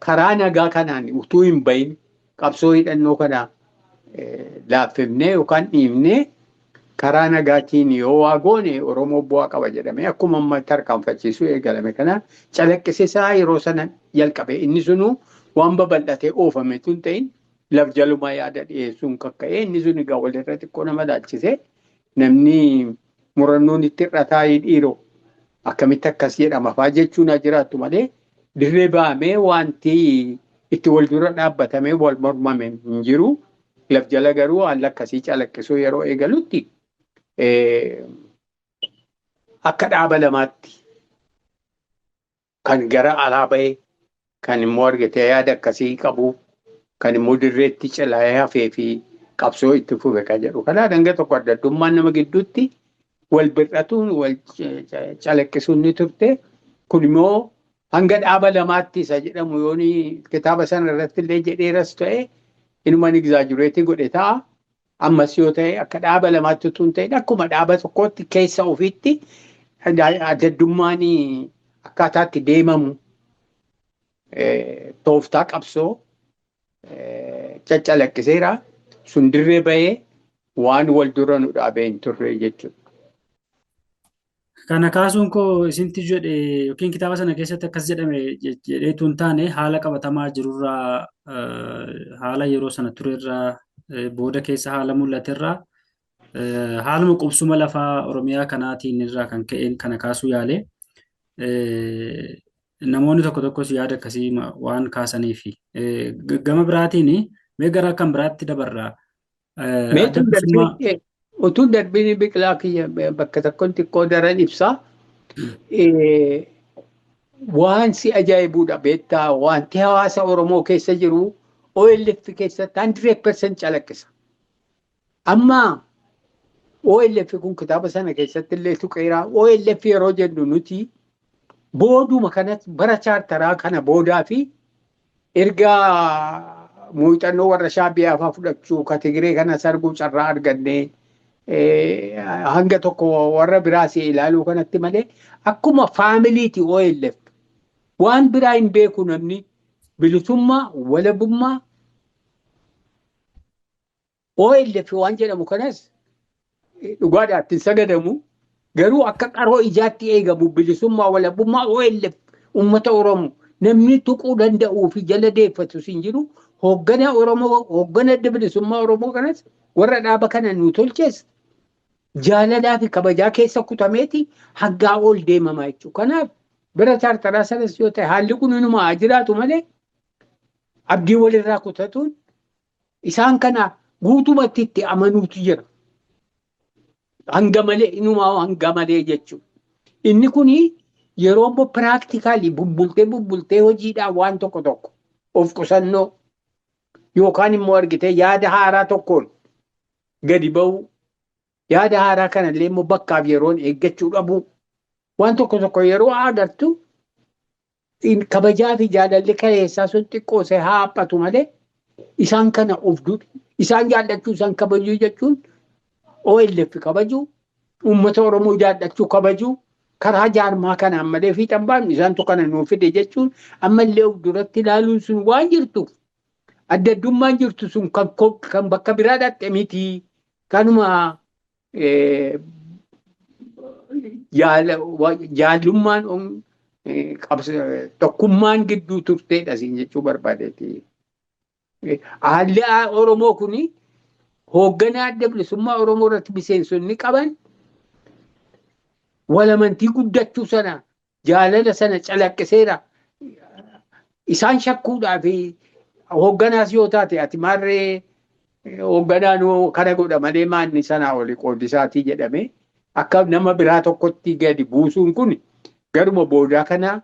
karaa nagaa kanaan utuu hin bahin qabsoo hidhannoo kana laaffifnee yookaan dhiibnee karaa nagaatiin yoo waa goone Oromoo bu'aa qaba jedhamee akkuma amma tarkaanfachiisuu eegalame kana calaqqisiisaa yeroo sana jalqabe. Inni sunuu waan babal'atee oofame tun ta'in laf jalumaa yaada dhiyeessuun kakka'ee inni sun egaa walirra xiqqoo nama laalchisee namni murannoon itti hir'ataa dhiiroo akkamitti akkas jedhama fa'aa jechuun haa jiraattu malee dirree ba'amee wanti itti wal dura dhaabbatamee wal mormame hin jiru. Laf jala garuu haala akkasii calaqqisuu yeroo eegalutti akka dhaaba lamaatti kan gara alaa bahee kan immoo argatee yaada akkasii qabu kan immoo dirreetti cilaayee hafee fi qabsoo itti fufe kan jedhu. Kanaa hanga tokko addaddummaan nama gidduutti wal bir'atuun wal calaqqisuun ni turte. Kun immoo hanga dhaaba lamaatti isa jedhamu yooni kitaaba sana irratti illee jedheeras ta'e inumaan egzaajureetii godhe ta'a. Ammas yoo ta'e akka dhaaba lamaatti utuu hin ta'in akkuma dhaaba tokkootti keessa ofiitti addaddummaan akkaataatti deemamu tooftaa qabsoo caccalaqqiseera. Sun dirree bahee waan wal dura nu dhaabee hin turre jechuudha.
Kana kaasuun koo isinti jedhe yookiin kitaaba sana keessatti akkas jedhame jedheetu hin taane haala qabatamaa jirurraa haala yeroo sana turerraa booda keessa haala mul'aterraa haaluma qubsuma lafaa Oromiyaa kanaatiin irraa kan ka'een kana kaasuu yaale namoonni tokko tokkos yaada akkasii waan kaasanii fi gama biraatiin mee gara kan biraatti dabarraa.
Utuu darbiin biqilaa kiyya bakka tokkoon xiqqoo daran ibsaa waan si ajaa'ibuudha beektaa wanti hawaasa Oromoo keessa jiru OLF keessatti 100% calaqqisa. Amma OLF kun kitaaba sana keessatti illee tuqeeraa OLF yeroo jennu nuti booduma kanatti bara chaartaraa kana boodaa fi erga muuxannoo warra Shaabbiyaa fa'aa fudhachuu kategiree kana sarguu carraa argannee hanga tokko warra biraas ilaaluu kanatti malee akkuma faamiliiti OLF waan biraa hin beeku namni bilisummaa walabummaa OLF waan jedhamu kanas dhugaadhaatti sagadamu garuu akka qaroo ijaatti eegamu bilisummaa walabummaa OLF uummata Oromoo namni tuquu danda'uu fi jala deeffatu sin jiru hooggana Oromoo hooggana bilisummaa Oromoo kanas warra dhaaba kana nu tolchees jaalalaa fi kabajaa keessa kutameeti haggaa ol deemamaa jechuudha. Kanaaf bira chaartaraa sanas yoo ta'e haalli kun inuma haa jiraatu malee abdii walirraa kutatuun isaan kana guutumatti itti amanuutu jira. Hanga malee inumaa hanga malee jechuudha. Inni kuni yeroo immoo piraaktikaalii bubbultee hojiidhaan waan tokko of qusannoo yookaan immoo argitee yaada haaraa tokkoon gadi ba'u yaada haaraa kanallee immoo bakkaaf yeroon eeggachuu dhabu waan tokko yeroo agartu kabajaa fi jaalalli kaleessaa sun xiqqoosee haa haphatu malee isaan kana of duudhu isaan jaallachuu isaan kabajuu jechuun OLF kabajuu uummata Oromoo jaallachuu kabajuu karaa jaarmaa kanaan malee fiixan baafnu isaantu kana nuuf fide jechuun ammallee of duratti ilaaluun sun waan jirtuuf adda addummaan jirtu sun kan bakka biraa dhaqxe miti kanuma jaallummaan tokkummaan gidduu turteedha siin jechuu barbaadeeti. Haalli Oromoo kuni hoogganaa adda bilisummaa Oromoo irratti miseensonni qaban walamantii guddachuu sana jaalala sana calaqqiseera. Isaan shakkuudhaa fi hoogganaas yoo taate ati maarree hoogganaan kana godha malee maanni sanaa oli qoodisaatii jedhame akka nama biraa tokkotti gadi buusuun kun garuma boodaa kana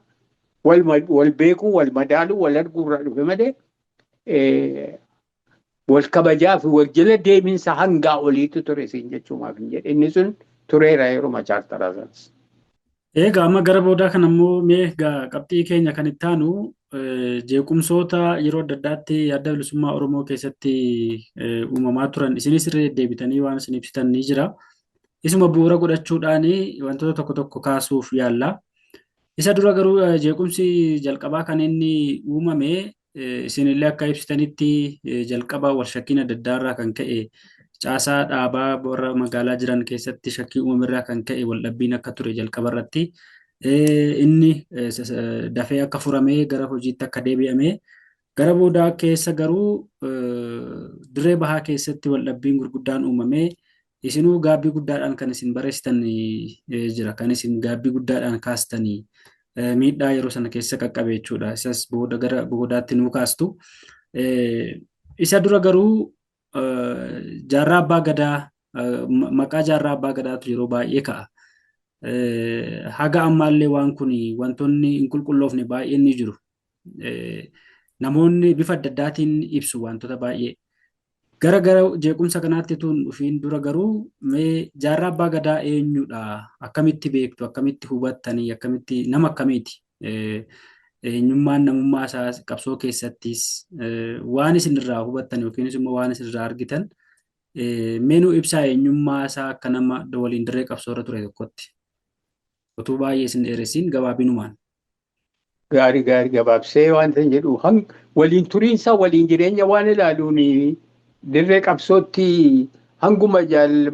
wal beekuu wal madaaluu wal arguurraa dhufe malee wal kabajaa fi wal jala deeminsa hangaa oliitu ture siin jechuumaaf hin jedhe inni sun tureera yeroo chaartaraa sanas.
Egaa amma gara boodaa kana immoo mee qabxii keenya kan itti aanu jeequmsoota yeroo adda addaatti adda bilisummaa Oromoo keessatti uumamaa turan isinis irra deddeebitanii waan isin ibsitan ni jira. Isuma bu'uura godhachuudhaan wantoota tokko kaasuuf yaalla. Isa dura garuu jeequmsi jalqabaa kan inni uumame isinillee akka ibsitanitti jalqaba wal shakkiin adda addaarraa kan ka'e caasaa dhaabaa warra magaalaa jiran keessatti shakkii uumamirraa kan ka'e waldhabbiin akka ture jalqaba irratti inni dafee akka furamee gara hojiitti akka deebi'ame gara boodaa keessa garuu dirree bahaa keessatti waldhabbiin gurguddaan uumame isinuu gaabbii guddaadhaan kan isin barreessitan jira kan isin gaabbii guddaadhaan kaastanii miidhaa yeroo sana keessa qaqqabe jechuudha. Isas booda gara boodaatti nuu kaastu. Isa dura garuu jaarraa abbaa gadaa maqaa jaarraa abbaa gadaatu yeroo baay'ee ka'a. Haga ammaallee waan kun wantoonni hin qulqulloofne baay'een ni jiru. Namoonni bifa adda addaatiin ibsu wantoota baay'ee. Gara jeequmsa kanaatti tun dhufiin dura garuu mee jaarraa abbaa gadaa eenyudha? Akkamitti beektu? Akkamitti hubattanii? Akkamitti nama akkamiiti? Eenyummaan namummaa isaa qabsoo keessattis waan isinirraa hubattan yookiinis immoo waan isinirraa argitan meenuu ibsaa eenyummaa isaa akka nama waliin dirree qabsoorra ture tokkotti. Otuu baay'ee isin dheeressiin gabaabinumaan.
Gaarii gabaabsee wanta jedhu waliin turiinsa waliin jireenya waan ilaaluun dirree qabsootti hanguma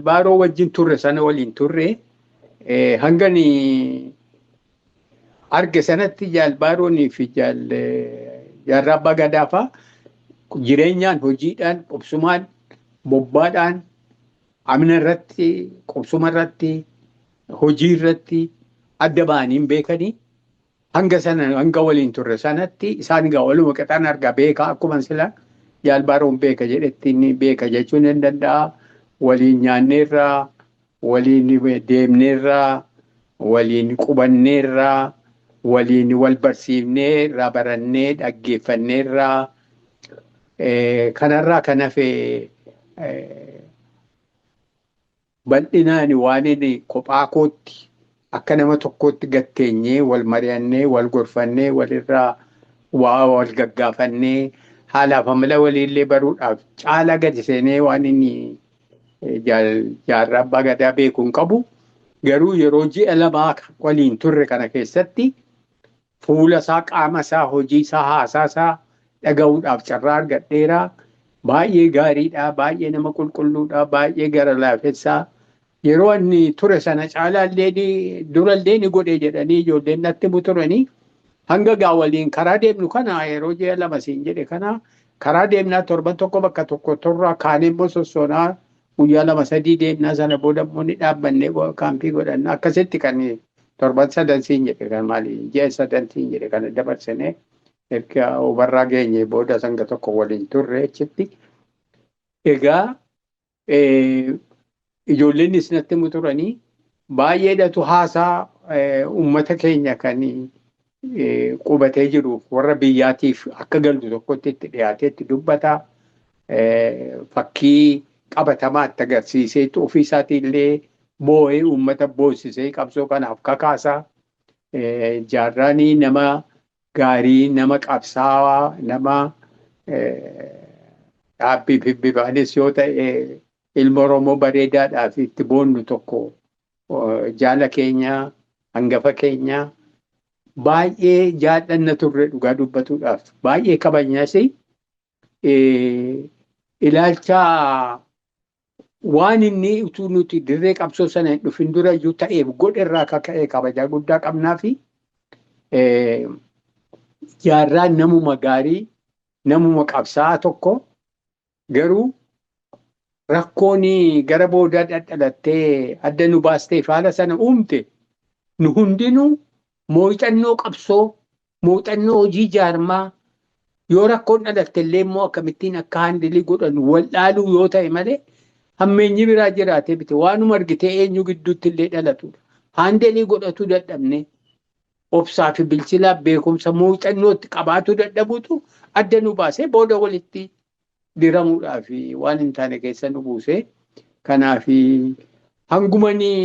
baaroo wajjin turre sana waliin turre hangani arge sanatti baaroonii fi jaarraa abbaa gadaafaa jireenyaan hojiidhaan qubsumaan bobbaadhaan amna irratti qubsuma irratti hojii irratti adda ba'anii beekanii hanga waliin turre sanatti isaan egaa waluma qixaan argaa beekaa akkuma silaa baaroon beeka jedhetti inni beeka jechuun hin danda'a. Waliin nyaanneerraa, waliin deemneerraa, waliin qubanneerraa, waliin wal barsiifneerraa barannee dhaggeeffanneerraa kanarraa kan hafe bal'inaan waan inni kophaa kootti akka nama tokkootti gatteenyee wal mari'annee wal gorfannee walirraa wal gaggaafannee haalaaf amala waliillee baruudhaaf caalaa gadi seenee waan inni jaarraa abbaa gadaa beekuun qabu garuu yeroo ji'a lamaa waliin turre kana keessatti fuula isaa qaama isaa hojii isaa haasaa isaa dhaga'uudhaaf carraa argadheera baay'ee gaariidha baay'ee nama qulqulluudha baay'ee gara laafessaa yeroo inni ture sana caalaallee durallee ni godhe jedhanii ijoolleen natti turanii hanga gaa waliin karaa deemnu kana yeroo ji'a lama siin jedhe kana karaa deemnaa torban tokko bakka tokko turraa kaanee immoo sossonaa guyyaa lama sadii deemnaa sana booda immoo ni dhaabbannee kaampii godhanna akkasitti kan torban sadan siin jedhe kan maali ji'a sadan siin jedhe kana dabarsine erga hubarraa geenye booda sanga tokko waliin turre achitti. Egaa ijoollennis natti himu turanii baay'eedhatu haasaa uummata keenya kan qubatee jiruuf warra biyyaatiif akka galtu tokkotti itti dhiyaatee itti dubbata. Fakkii qabatamaa itti agarsiiseetu ofiisaatii illee boo'ee uummata boosisee qabsoo kanaaf kakaasaa. Jaarraanii nama gaarii, nama qabsaawaa, nama dhaabbii fi bifaanis yoo ta'e ilma Oromoo bareedaadhaaf itti boonnu tokko jaala keenya, hangafa keenya baay'ee jaallanna turre dhugaa dubbatuudhaaf baay'ee kabajnas ilaalcha waan inni utuu nuti dirree qabsoo sana hin dhufin dura iyyuu ta'eef godhe irraa kaka'ee kabajaa guddaa qabnaa fi jaarraan namuma gaarii, namuma qabsaa'aa tokko garuu rakkoon gara boodaa dhalattee adda nu baasteef haala sana uumte nu hundinuu muuxannoo qabsoo, muuxannoo hojii jaarmaa yoo rakkoon dhalatte illee immoo akkamittiin akka handilii godhan waldhaaluu yoo ta'e malee hammeenyi biraa jiraatee bite waanuma argitee eenyu gidduutti illee dhalatudha. Handilii godhatuu dadhabne obsaa fi bilchilaa beekumsa muuxannootti qabaatuu dadhabuutu adda nu baasee booda walitti diramuudhaa fi waan hin taane keessa nu buuse. Kanaaf hangumanii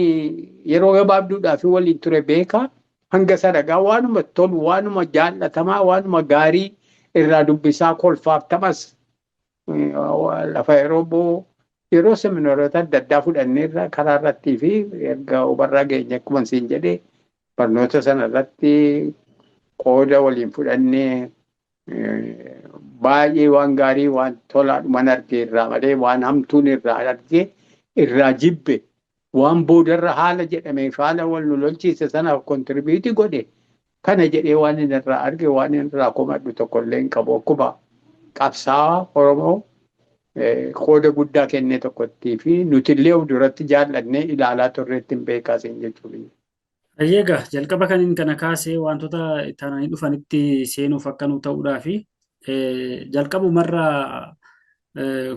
yeroo gabaabduudhaa fi waliin ture beekaa hanga sadagaa waanuma tolu, waanuma jaallatamaa, waanuma gaarii irraa dubbisaa kolfaaf tamas lafa yeroo seminaarota adda addaa fudhanneerra karaa irrattii fi erga hubarraa geenye akkuma siin jedhee barnoota sana irratti qooda waliin fudhannee baay'ee waan gaarii waan tolaadhuman argee irraa malee waan hamtuun irraa argee irraa jibbe waan boodarra haala jedhameef haala wal nu lolchiise sanaaf kontribiutii godhe kana jedhee waan inni irraa arge waan inni irraa komadhu tokkollee hin qabu akkuma qabsaa'aa Oromoo qooda guddaa kennee tokkottii fi nutillee of duratti jaallannee ilaalaa turreetti hin beekaasin jechuudha.
Egaa jalqaba kaniin kana kaasee wantoota itti dhufanitti seenuuf akka nu ta'uudhaa fi jalqabumarraa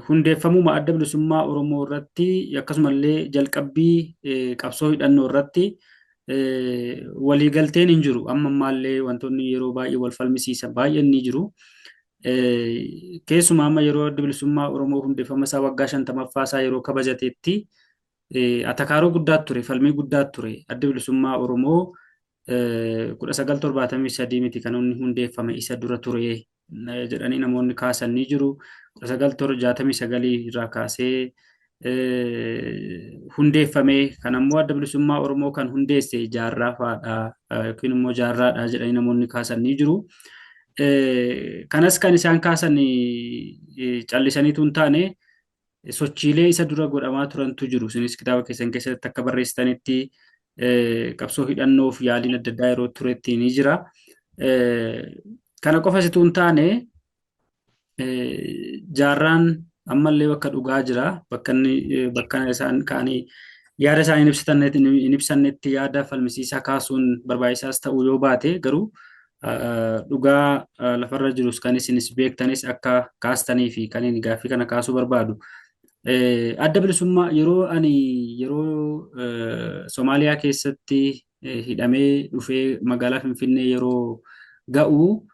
hundeeffamuma adda bilisummaa Oromoo irratti akkasumallee jalqabbii qabsoo hidhannoo irratti waliigalteen hin jiru. Amma ammaallee wantoonni yeroo baay'ee wal falmisiisan baay'een ni jiru. Keessumaa amma yeroo adda bilisummaa Oromoo hundeeffama isaa waggaa 50ffaa isaa yeroo kabajateetti atakaaroo guddaatu ture, falmii guddaatu ture. Adda bilisummaa Oromoo 1973 miti kan inni hundeeffame isa dura ture jedhanii namoonni kaasan ni jiru. 1969 irraa kaasee hundeeffame. Kan ammoo adda bilisummaa Oromoo kan hundeesse jaarraa fa'aadha yookiin immoo jaarraadha jedhanii namoonni kaasan ni jiru. Kanas kan isaan kaasan callisaniitu hin taane sochiilee isa dura godhamaa turantu jiru. Isinis kitaaba keessan keessatti akka barreessitanitti qabsoo hidhannoof yaaliin adda addaa yeroo turetti ni jira. Kana qofasitu hin taane jaarraan ammallee bakka dhugaa jira. Bakka isaan ka'anii yaada isaanii hin ibsannetti yaada falmisiisaa kaasuun barbaachisaas ta'uu yoo baate garuu dhugaa lafarra jirus kan isinis beektanis akka kaastanii fi kan inni gaaffii kana kaasuu barbaadu. Adda bilisummaa yeroo Somaaliyaa keessatti hidhamee dhufee magaalaa Finfinnee yeroo ga'u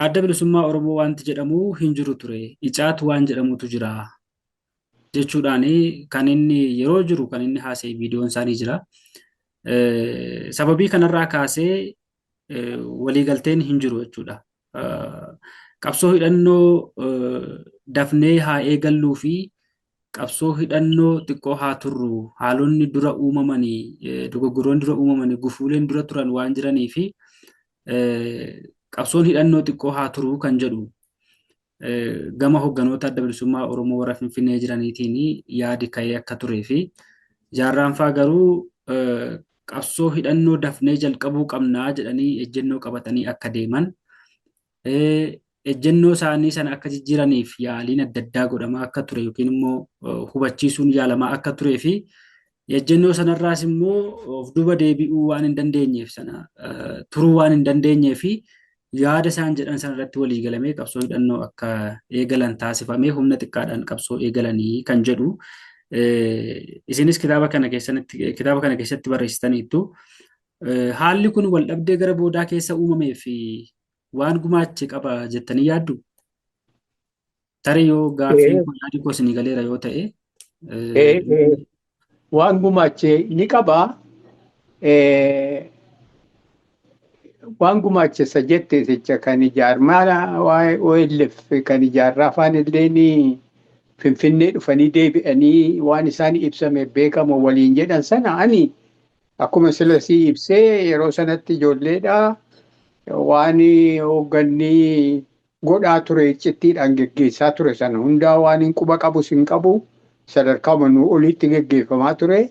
adda bilisummaa Oromoo wanti jedhamu hin jiru ture. Icaatu waan jedhamutu jira jechuudhaan kan inni yeroo jiru kan inni haasa'e viidiyoon isaanii jira. Sababii kanarraa kaasee waliigalteen hin jiru jechuudha. Qabsoo hidhannoo dafnee haa eegalluu fi qabsoo hidhannoo xiqqoo haa turru. Haalonni dura uumamanii, dogoggoroon dura uumamanii, gufuuleen dura turan waan jiranii fi qabsoon hidhannoo xiqqoo haa turuu kan jedhu gama hogganoota adda bilisummaa Oromoo warra Finfinnee jiraniitiin yaadi ka'ee akka turee fi jaarraan fa'aa garuu qabsoo hidhannoo dafnee jalqabuu qabnaa jedhanii ejjennoo qabatanii akka deeman ejjennoo isaanii sana akka jijjiiraniif yaaliin adda addaa godhamaa akka ture yookiin immoo hubachiisuun yaalamaa akka turee fi Ejjennoo sanarraas immoo of duuba deebi'uu waan hin dandeenyeef sana turuu waan hin dandeenyeef yaada isaan jedhan sanarratti walii galamee qabsoo hidhannoo akka eegalan taasifamee humna xiqqaadhaan qabsoo eegalanii kan jedhu. Isinis kitaaba kana keessatti barreessitaniittu. Haalli kun wal dhabdee gara boodaa keessa uumamee fi waan gumaache qaba jettanii yaaddu? Tarii yoo gaaffii kun yaadi koo isinii galeera yoo ta'e.
Waan gumaache ni qaba. Waan gumaache isa jette jecha kan ijaarmaa waa'ee OLF kan ijaarraa afaan illee ni Finfinnee dhufanii deebi'anii waan isaan ibsame beekamu waliin jedhan sana ani akkuma silasii ibsee yeroo sanatti ijoolleedha waan hoogganni godhaa ture cittiidhaan geggeessaa ture sana hundaa waan hin quba qabu sin qabu sadarkaa manuu olitti geggeeffamaa ture.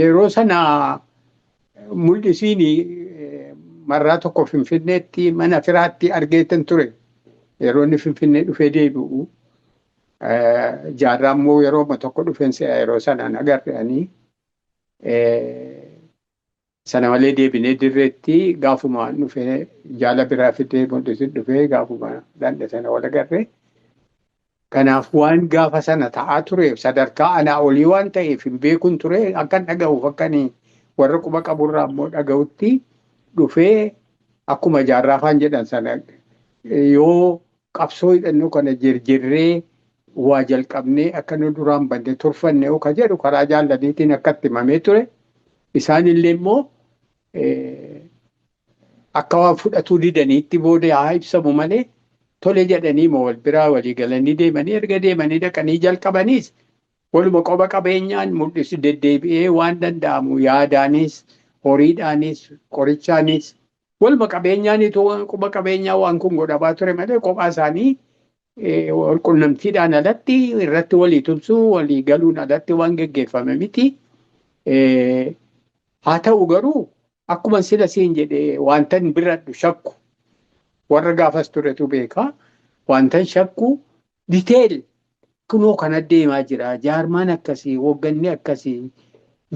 Yeroo sana mul'isiin marraa tokko Finfinneetti mana firaatti argeetan ture. Yeroo inni Finfinnee dhufee deebi'u jaarraa immoo yeroo tokko dhufeensa yeroo sanaan agarreanii. Sana malee deebinee dirreetti gaafuma dhufee jaala biraa fidee mul'isi dhufee gaafuma dhandhe sana wal agarre. Kanaaf waan gaafa sana ta'aa ture sadarkaa anaa olii waan ta'eef hin beekun ture akkan dhaga'uuf akkan warra quba qaburraa immoo dhaga'utti dhufee akkuma jaarraa afaan jedhan sana yoo qabsoo hidhannoo kana jirjirree waa jalqabnee akka nu duraan bande turfanne ka jedhu karaa jaallaniitiin akkatti himamee ture. Isaan illee immoo akka waan fudhatuu didaniitti booda haa ibsamu malee tole jedhanii moo wal biraa walii galanii deemanii erga deemanii dhaqanii jalqabaniis waluma qoba qabeenyaan mul'isu deddeebi'ee waan danda'amu yaadaanis horiidhaanis qorichaanis waluma qabeenyaaniitu quba qabeenyaa waan kun godhamaa ture malee kophaa isaanii wal qunnamtiidhaan alatti irratti walii tumsuu walii galuun alatti waan geggeeffame miti. Haa ta'u garuu akkuma sila siin jedhee wantan biradhu shakku warra gaafas turetu beeka wantan shakku diteel kunoo kana deemaa jira jaarmaan akkasii hoogganni akkasii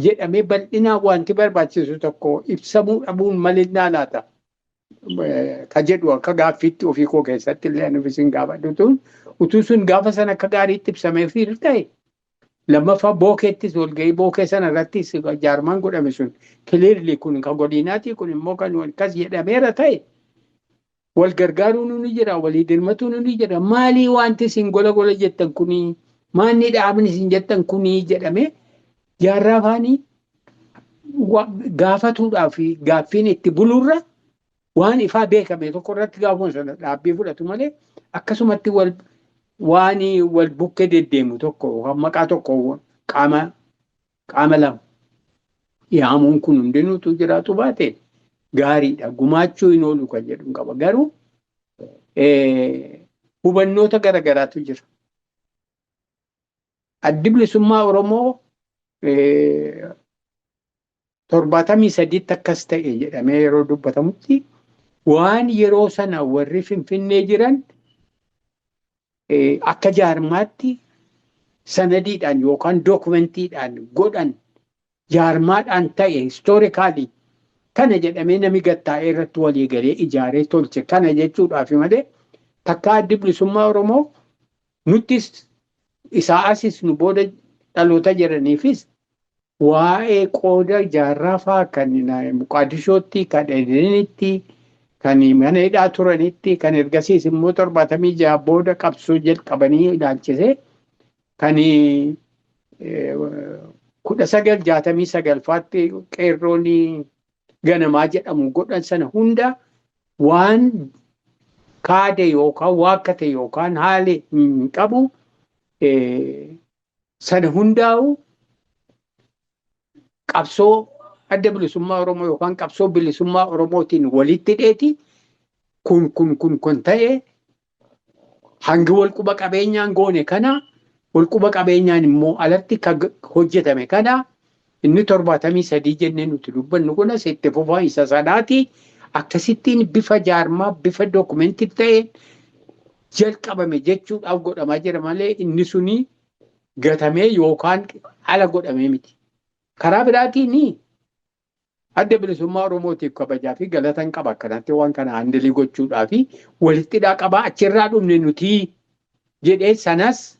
jedhamee bal'inaa wanti barbaachisu tokko ibsamuu dhabuun malinnaa laata ka jedhu akka gaaffiitti ofii koo keessatti illee ani isin gaafadhutuun utuu sun gaafa sana akka gaariitti ibsameef ta'e lammaffaa bookeettis walgahii bookee sana irrattis jaarmaan godhame sun kiliirli kun kan godinaati kun immoo kan akkas jedhameera ta'e wal gargaaruun ni jira walii dirmatuun ni jira maalii wanti isin gola jettan kunii maanni dhaabni isin jettan kunii jedhame jaarraa afaanii gaafatuudhaaf gaaffiin itti bulurra waan ifaa beekame tokko irratti gaafuma sana dhaabbii fudhatu malee akkasumatti waan wal bukkee deddeemu tokko maqaa tokko qaama lama yaamuun kun hundinuutu jiraatu baate gaariidha gumaachuu hin oolu kan jedhu qaba garuu hubannoota garagaraatu jira. Addi Bilisummaa Oromoo 73 akkas ta'e jedhamee yeroo dubbatamutti waan yeroo sana warri Finfinnee jiran akka jaarmaatti sanadiidhaan yookaan dookumentiidhaan godhan jaarmaadhaan ta'e histoorikaalii kana jedhamee nami gattaa'ee irratti walii galee ijaaree tolche kana jechuudhaaf malee takka addi Bilisummaa Oromoo nuttis isaa asis nu booda dhaloota jiraniifis waa'ee qooda jaarraa fa'aa kan Muqaadishootti kan Edenitti kan mana hidhaa turanitti kan ergasiis immoo 76 booda qabsoo jalqabanii ilaalchise kan 1969 qeerroon ganamaa jedhamu godhan sana hunda waan kaade yookaan waakkate yookaan haale hin qabu sana hundaa'u qabsoo adda bilisummaa Oromoo yookaan qabsoo bilisummaa Oromootiin walitti dheeti kun ta'e hangi walquba qabeenyaan goone kana walquba qabeenyaan immoo alatti kan hojjetame kana inni 73 jennee nuti dubbannu kun itti fufaa isa sanaati akkasittiin bifa jaarmaa bifa dookumentii ta'een jalqabame jechuudhaaf godhamaa jira malee inni suni gatamee yookaan ala godhamee miti. Karaa biraatiin adda bilisummaa Oromootiif kabajaa fi galata qaba akkanatti waan kana handilii gochuudhaa fi walitti hidhaa qabaa achirraa dhumne nuti jedhee sanas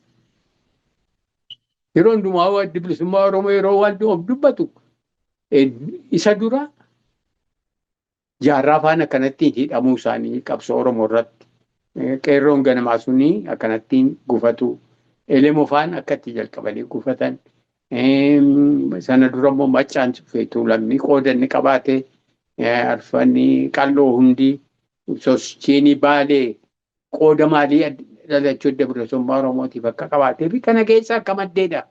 yeroo hundumaa adda bilisummaa Oromoo yeroo waan of dubbatu isa dura jaarraa faana akkanattiin hidhamuu isaanii qabsoo Oromoo irratti qeerroon ganamaa suni akkanattiin gufatu elemoo faana akkatti jalqabanii gufatan. Sana dura immoo Maccaan feetuu lamni qoodanni qabaate arfanni qalloo hundi sochiinii baalee qooda maalii dhalachuu adda bilisummaa Oromootiif akka qabaatee fi kana keessa akka maddeedha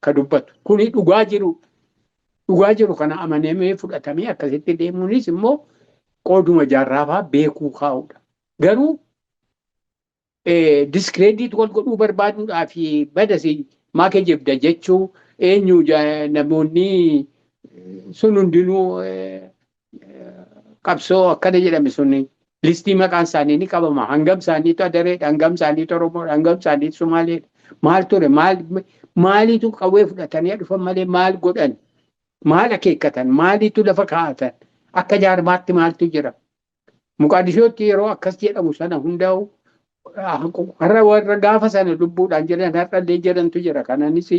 ka dubbatu. Kuni dhugaa jiru kana amanamee fudhatamee akkasitti deemuunis immoo qooduma jaarraafaa beekuu kaa'udha. Garuu diskreediit wal godhuu barbaaduudhaa fi badasi maakee jibda jechuu eenyu namoonni sun hundinuu qabsoo akkana jedhame sun listii maqaan isaanii ni qabama. Hangam isaaniitu Adareedha, hangam isaaniitu Oromoodha, hangam isaaniitu Somaaleedha. Maal ture maaliitu qawwee fudhatanii dhufan malee maal godhan, maal akeekkatan, maaliitu lafa kaa'atan, akka jaarmaatti maaltu jira. Muqaadishootti yeroo akkas jedhamu sana hundaa'u warra gaafa sana lubbuudhaan jiran har'allee jedhantu jira. Kananis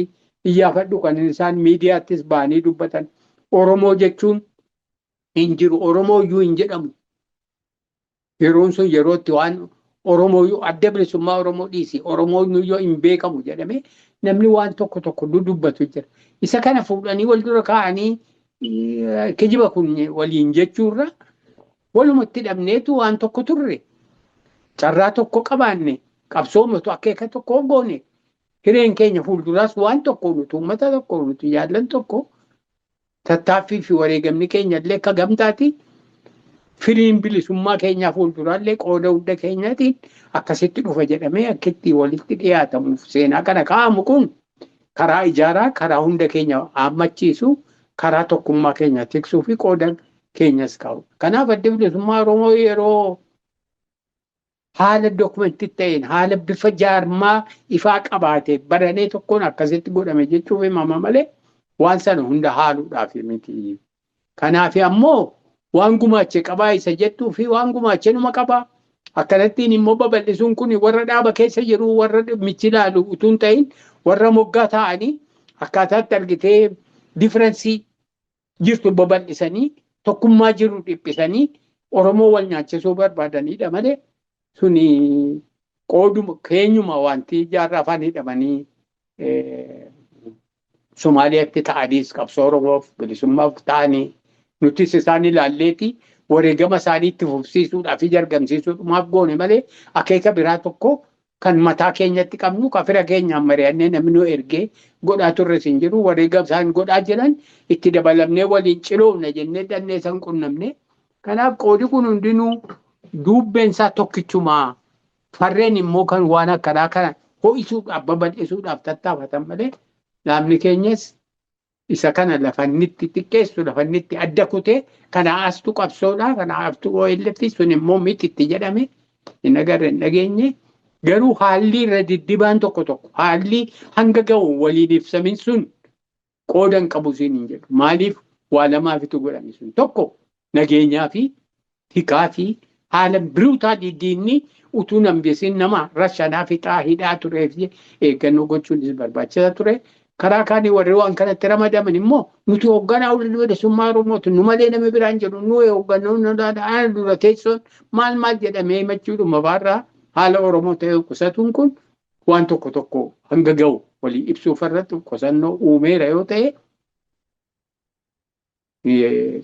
iyyaafadhu kan isaan miidiyaattis ba'anii dubbatan. Oromoo jechuun hin jiru, Oromoo iyyuu hin jedhamu. Yeroon sun yerootti waan Oromoo adda bilisummaa Oromoo dhiisi, Oromoo iyyuu hin beekamu jedhame namni waan tokko dubbatu jira. Isa kana fuudhanii wal dura kaa'anii kijiba kun waliin jechuurra walumatti hidhamneetu waan tokko turre. Carraa tokko qabaanne qabsoomatu akeeka tokko goone hireen keenya fuulduraas waan tokko nuti uummata tokko nuti jaallan tokko tattaaffii fi wareegamni keenya illee akka gamtaati firiin bilisummaa keenyaa fuulduraallee qooda hunda keenyaatiin akkasitti dhufa jedhamee akkitti walitti dhiyaatamuuf seenaa kana kaa'amu kun karaa ijaaraa karaa hunda keenya hammachiisu karaa tokkummaa keenya tiksuu fi qooda keenyas kaa'u. Kanaaf adda bilisummaa Oromoo yeroo haala dokumentii ta'een haala bifa jaarmaa ifaa qabaate baranee tokkoon akkasitti godhame jechuuf himama malee waan sana hunda haaluudhaaf miti. Kanaaf ammoo waan gumaache qabaa isa jettuu fi waan gumaache numa qabaa. Akkanattiin immoo babal'isuun kun warra dhaaba keessa jiru warra michi ilaalu utuu hin ta'in warra moggaa ta'anii akkaataatti argitee differensii jirtu babal'isanii tokkummaa jiru dhiphisanii Oromoo wal nyaachisuu barbaadanidha malee. Suni qooduma keenyuma wanti jaarraa afaan hidhamanii Somaaliyaatti ta'aniis qabsoo Oromoof bilisummaaf ta'anii nutis isaan ilaalleeti wareegama isaanii itti fufsiisuudhaaf jargamsiisuudhaaf goone malee akeeka biraa tokko kan mataa keenyatti qabnu kan fira keenyaan mari'annee namni ergee godhaa turres hin jiru. Wareegama isaan godhaa jiran itti dabalamnee waliin ciloomne jennee dannee san qunnamne. Kanaaf qoodi kun hundinuu dubbeen isaa tokkichumaa farreen immoo kan waan akkanaa kana ho'isuudhaaf babal'isuudhaaf tattaafatan malee dhaabni keenyas isa kana lafannitti xiqqeessu lafannitti adda kutee kana aastu qabsoodha kana aastu OLF sun immoo mititti jedhame hin agarre hin dhageenye garuu haalli irra diddibaan tokko haalli hanga ga'u waliin ibsamin sun qoodan qabu siin hin jedhu maaliif waa lamaafitu godhame sun tokko nageenyaa fi hikaa fi haala biruutaa diinni utuu nambisin nama rashanaa fixaa hidhaa tureef eeggannoo gochuunis barbaachisaa ture. Karaa kaanii warri waan kanatti ramadaman immoo nuti hoogganaa bilisummaa Oromooti nu malee nama biraan jedhu nu hooggannoo dura teessoon maal jedhamee himachuudhuma baarraa haala Oromoo ta'e qusatuun kun waan tokko hanga ga'u walii ibsuuf irratti qusannoo uumeera yoo ta'e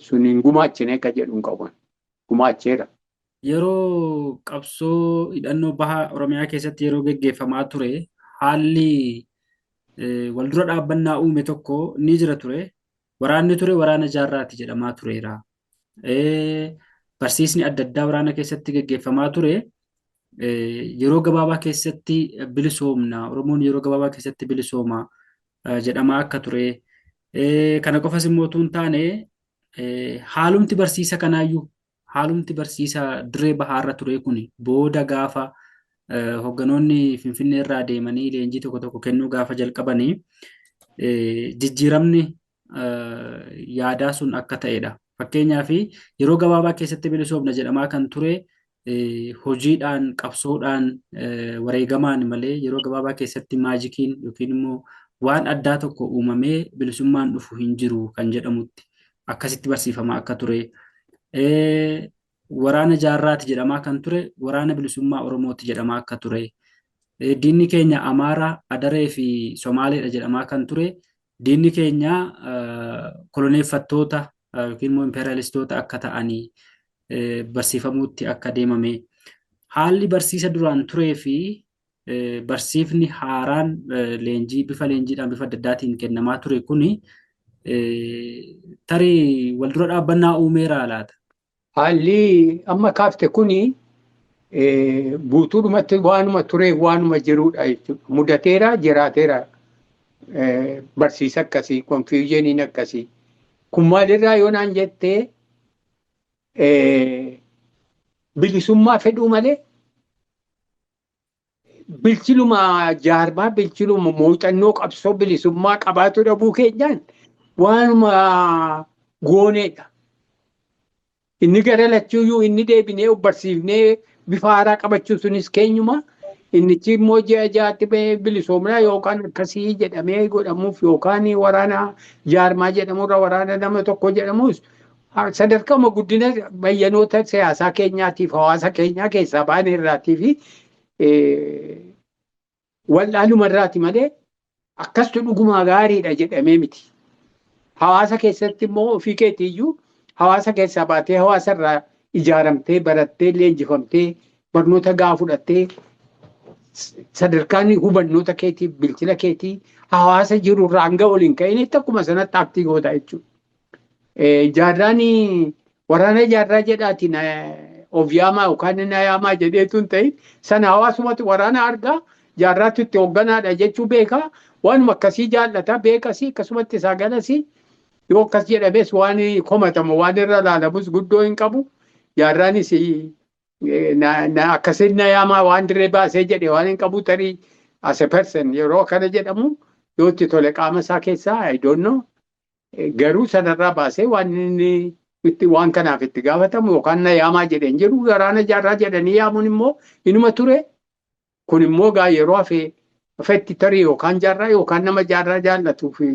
suniin gumaachine akka jedhuun qaban gumaacheera.
Yeroo qabsoo hidhannoo baha Oromiyaa keessatti yeroo geggeeffamaa ture haalli waldura dhaabbannaa uume tokko ni jira ture. Waraanni ture waraana jaarraati jedhamaa tureera. Barsiisni adda addaa waraana keessatti geggeeffamaa ture. Yeroo gabaabaa keessatti bilisoomna Oromoon yeroo gabaabaa keessatti bilisooma jedhamaa akka ture. Kana qofas immoo utuu hin taane haalumti barsiisa kanaayyuu haalumti barsiisa dirree bahaarra ture kun booda gaafa hogganoonni Finfinnee irraa deemanii leenjii tokko tokko kennuu gaafa jalqabanii jijjiiramni yaadaa sun akka ta'edha. Fakkeenyaaf yeroo gabaabaa keessatti bilisoomna jedhamaa kan ture hojiidhaan, qabsoodhaan, wareegamaan malee yeroo gabaabaa keessatti maajikiin yookiin immoo waan addaa tokko uumamee bilisummaan dhufu hin jiru kan jedhamutti akkasitti barsiifamaa akka ture. Waraana jaarraati jedhamaa kan ture waraana bilisummaa Oromooti jedhamaa akka ture. Diinni keenya Amaaraa, Adaree fi Somaaleedha jedhamaa kan ture. Diinni keenya koloneeffattoota yookiin immoo impeeriyalistoota akka ta'anii barsiifamuutti akka deemame. Haalli barsiisa duraan turee fi barsiifni haaraan bifa leenjiidhaan bifa adda addaatiin kennamaa ture kuni tarii wal dura dhaabbannaa uumeeraa laata?
Haalli amma kaafte kuni guutuudhumatti waanuma ture waanuma jirudha jechuudha. Mudateera jiraateera barsiisa akkasii konfiyuuziniin akkasii. Kun maalirraa yoo naan jettee bilisummaa fedhuu malee bilchiluma jaarmaa bilchiluma muuxannoo qabsoo bilisummaa qabaatu dhabuu keenyaan waanuma gooneedha. Inni gara lachuuyyuu inni deebinee barsiifnee bifa haaraa qabachuu sunis keenyuma. Innichi immoo ji'a jaatti bilisoomna yookaan akkasii jedhamee godhamuuf yookaan waraana jaarmaa jedhamurra waraana nama tokko jedhamus sadarkaa guddina bayyanoota siyaasaa keenyaatiif hawaasa keenyaa keessaa ba'an irraatii fi waldhaaluma irraati malee akkasitti dhuguma gaariidha jedhamee miti. Hawaasa keessatti immoo ofii keetiiyyuu hawaasa keessaa baatee hawaasa irraa ijaaramtee barattee leenjifamtee barnoota gahaa fudhattee sadarkaan hubannoota keetii bilchina keetii hawaasa jiru irraa hanga waliin ka'initti akkuma sanatti aktii goota jechuudha. Jaarraan waraana jaarraa jedhaatiin of yaamaa yookaan na yaamaa jedheetu hin ta'in sana hawaasumatti waraana argaa jaarraatti itti hoogganaadha jechuu beekaa waanuma akkasii jaallata beekasii akkasumatti isaa galasii yoo akkas jedhames waan komatamu waan irra laalamus guddoo hin qabu jaarraanis akkasiin na yaamaa waan dirree baasee jedhe waan hin qabu tarii as a person yeroo kana jedhamu yoo itti tole qaama isaa keessaa I don't know garuu sanarraa baasee waan inni itti waan kanaaf itti gaafatamu yookaan na yaamaa jedheen jedhu waraana jaarraa jedhanii yaamuun immoo inuma ture kun immoo gaa yeroo hafetti tarii yookaan jaarraa yookaan nama jaarraa jaallatuu fi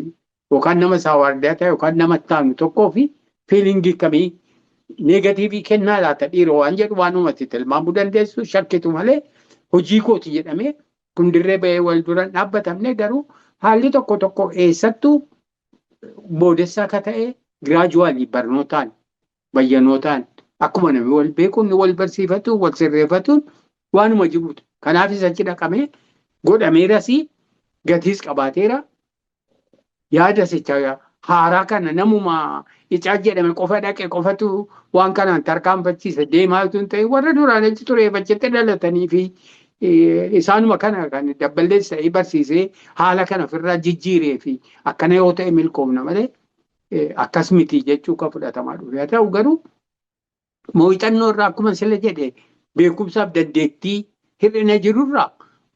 yookaan nama saawardaa ta'e yookaan nama taanu tokkoo fi fiilingii kamii neegatiivii kennaa laata dhiiroo waan jedhu waan uumatti tilmaamuu dandeessu shakkitu malee hojii kooti jedhamee kun dirree ba'ee wal dura dhaabbatamne garuu haalli tokko tokko eessattuu boodessaa akka ta'e giraajuwaalii barnootaan bayyanootaan akkuma namni wal beekuun wal barsiifatu wal sirreeffatuun waanuma jiruudha. Kanaafis achi dhaqamee godhameerasii gatiis qabaateera yaada sicha haaraa kana namuma icaa jedhame qofa dhaqe qofatu waan kanaan tarkaanfachiisa deemaa hin ta'in warra duraan achi tureeffachitti dhalatanii fi isaanuma kana kan dabballeessa'ee barsiisee haala kana ofirraa jijjiiree fi akkana yoo ta'e milkoomna malee akkas miti jechuu kan fudhatamaa dhufe. Haa ta'u garuu muuxannoo irraa akkuma sila jedhe beekumsaaf dandeettii hir'ina jirurraa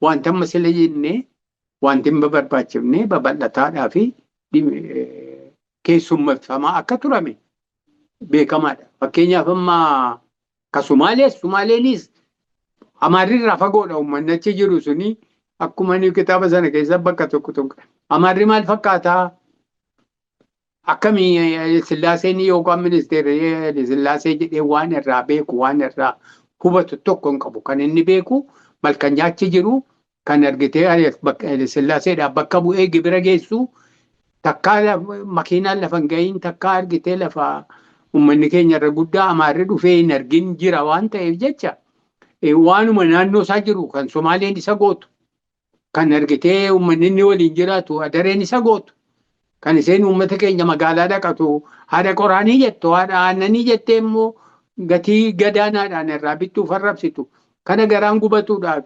wanta amma sila jennee wanti hin barbaachifne babal'ataadhaa fi keessummeeffamaa akka turame beekamaadha. Fakkeenyaaf amma Sumaaleenis Amaarri irraa fagoodha uummanni achi jiru suni akkuma inni kitaaba sana keessa bakka tokko tokko Amaarri maal fakkaataa akkamii Sillaaseen yookaan ministeerri Sillaasee jedhee waan irraa beeku waan irraa hubatu tokko hin qabu kan inni beeku malkan achi jiru kan argitee Sillaaseedhaaf bakka bu'ee gibira geessu takkaa makiinaan lafa hin gahiin takkaa argitee lafa uummanni keenya irra guddaa Amaarri dhufee hin argin jira waan ta'eef jecha waanuma naannoo isaa jiru kan Somaaleen isa gootu kan argitee uummanni inni waliin jiraatu Adareen isa gootu kan isheen uummata keenya magaalaa dhaqatu haadha qoraanii jettu haadha aannanii jettee immoo gatii gadaanaadhaan irraa bittuuf arrabsitu kana garaan gubatuudhaaf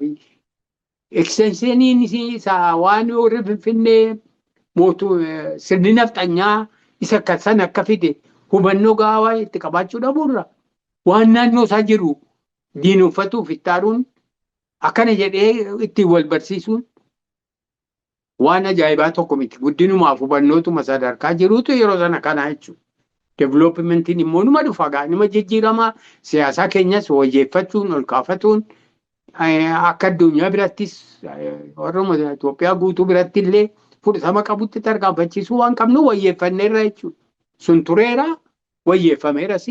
ekstenseniin isaa waan warri Finfinnee sirni nafxanyaa isa san akka fide hubannoo gahaa itti qabaachuu dhabuurra waan naannoo isaa jiru diinuffatuuf ittaaruun Akkana jedhee ittiin wal barsiisuun waan ajaa'ibaa tokko miti. Guddinumaaf hubannootuma sadarkaa jiruutu yeroo sana kanaa jechuudha. Developmentiin immoo numa dhufa gaa nima jijjiirama siyaasaa keenyas wayyeeffachuun ol kaafatuun akka addunyaa birattis warruma Itoophiyaa guutuu biratti illee fudhatama qabutti tarkaanfachiisuu waan qabnu wayyeeffanneerra jechuudha. Sun tureera wayyeeffameeras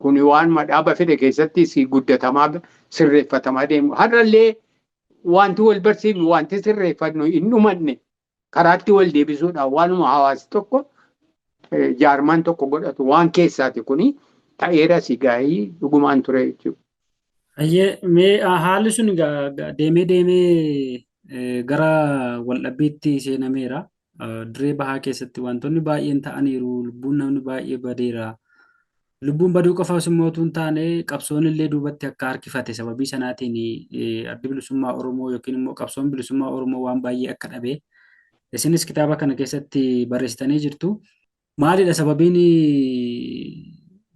kun waan madhaaba fedhe keessattis guddatamaa sirreeffatamaa deemu. Har'allee wanti wal barsiifnu wanti sirreeffannu hin dhumanne karaatti wal deebisuudhaan waanuma hawaasi tokko jaarmaan tokko godhatu waan keessaati kuni ta'eeras gaa'ii dhugumaan ture jechuudha.
Mee haalli sun deemee gara waldhabbiitti seenameera. Dirree bahaa keessatti wantoonni baay'een ta'aniiru. Lubbuun namni baay'ee badeera. Lubbuun baduu qofaas immoo utuu hin taane qabsoon illee duubatti akka harkifate sababii sanaatiin addi bilisummaa Oromoo yookiin immoo qabsoon bilisummaa Oromoo waan baay'ee akka dhabe. Isinis kitaaba kana keessatti barreessitanii jirtu. Maalidha sababiin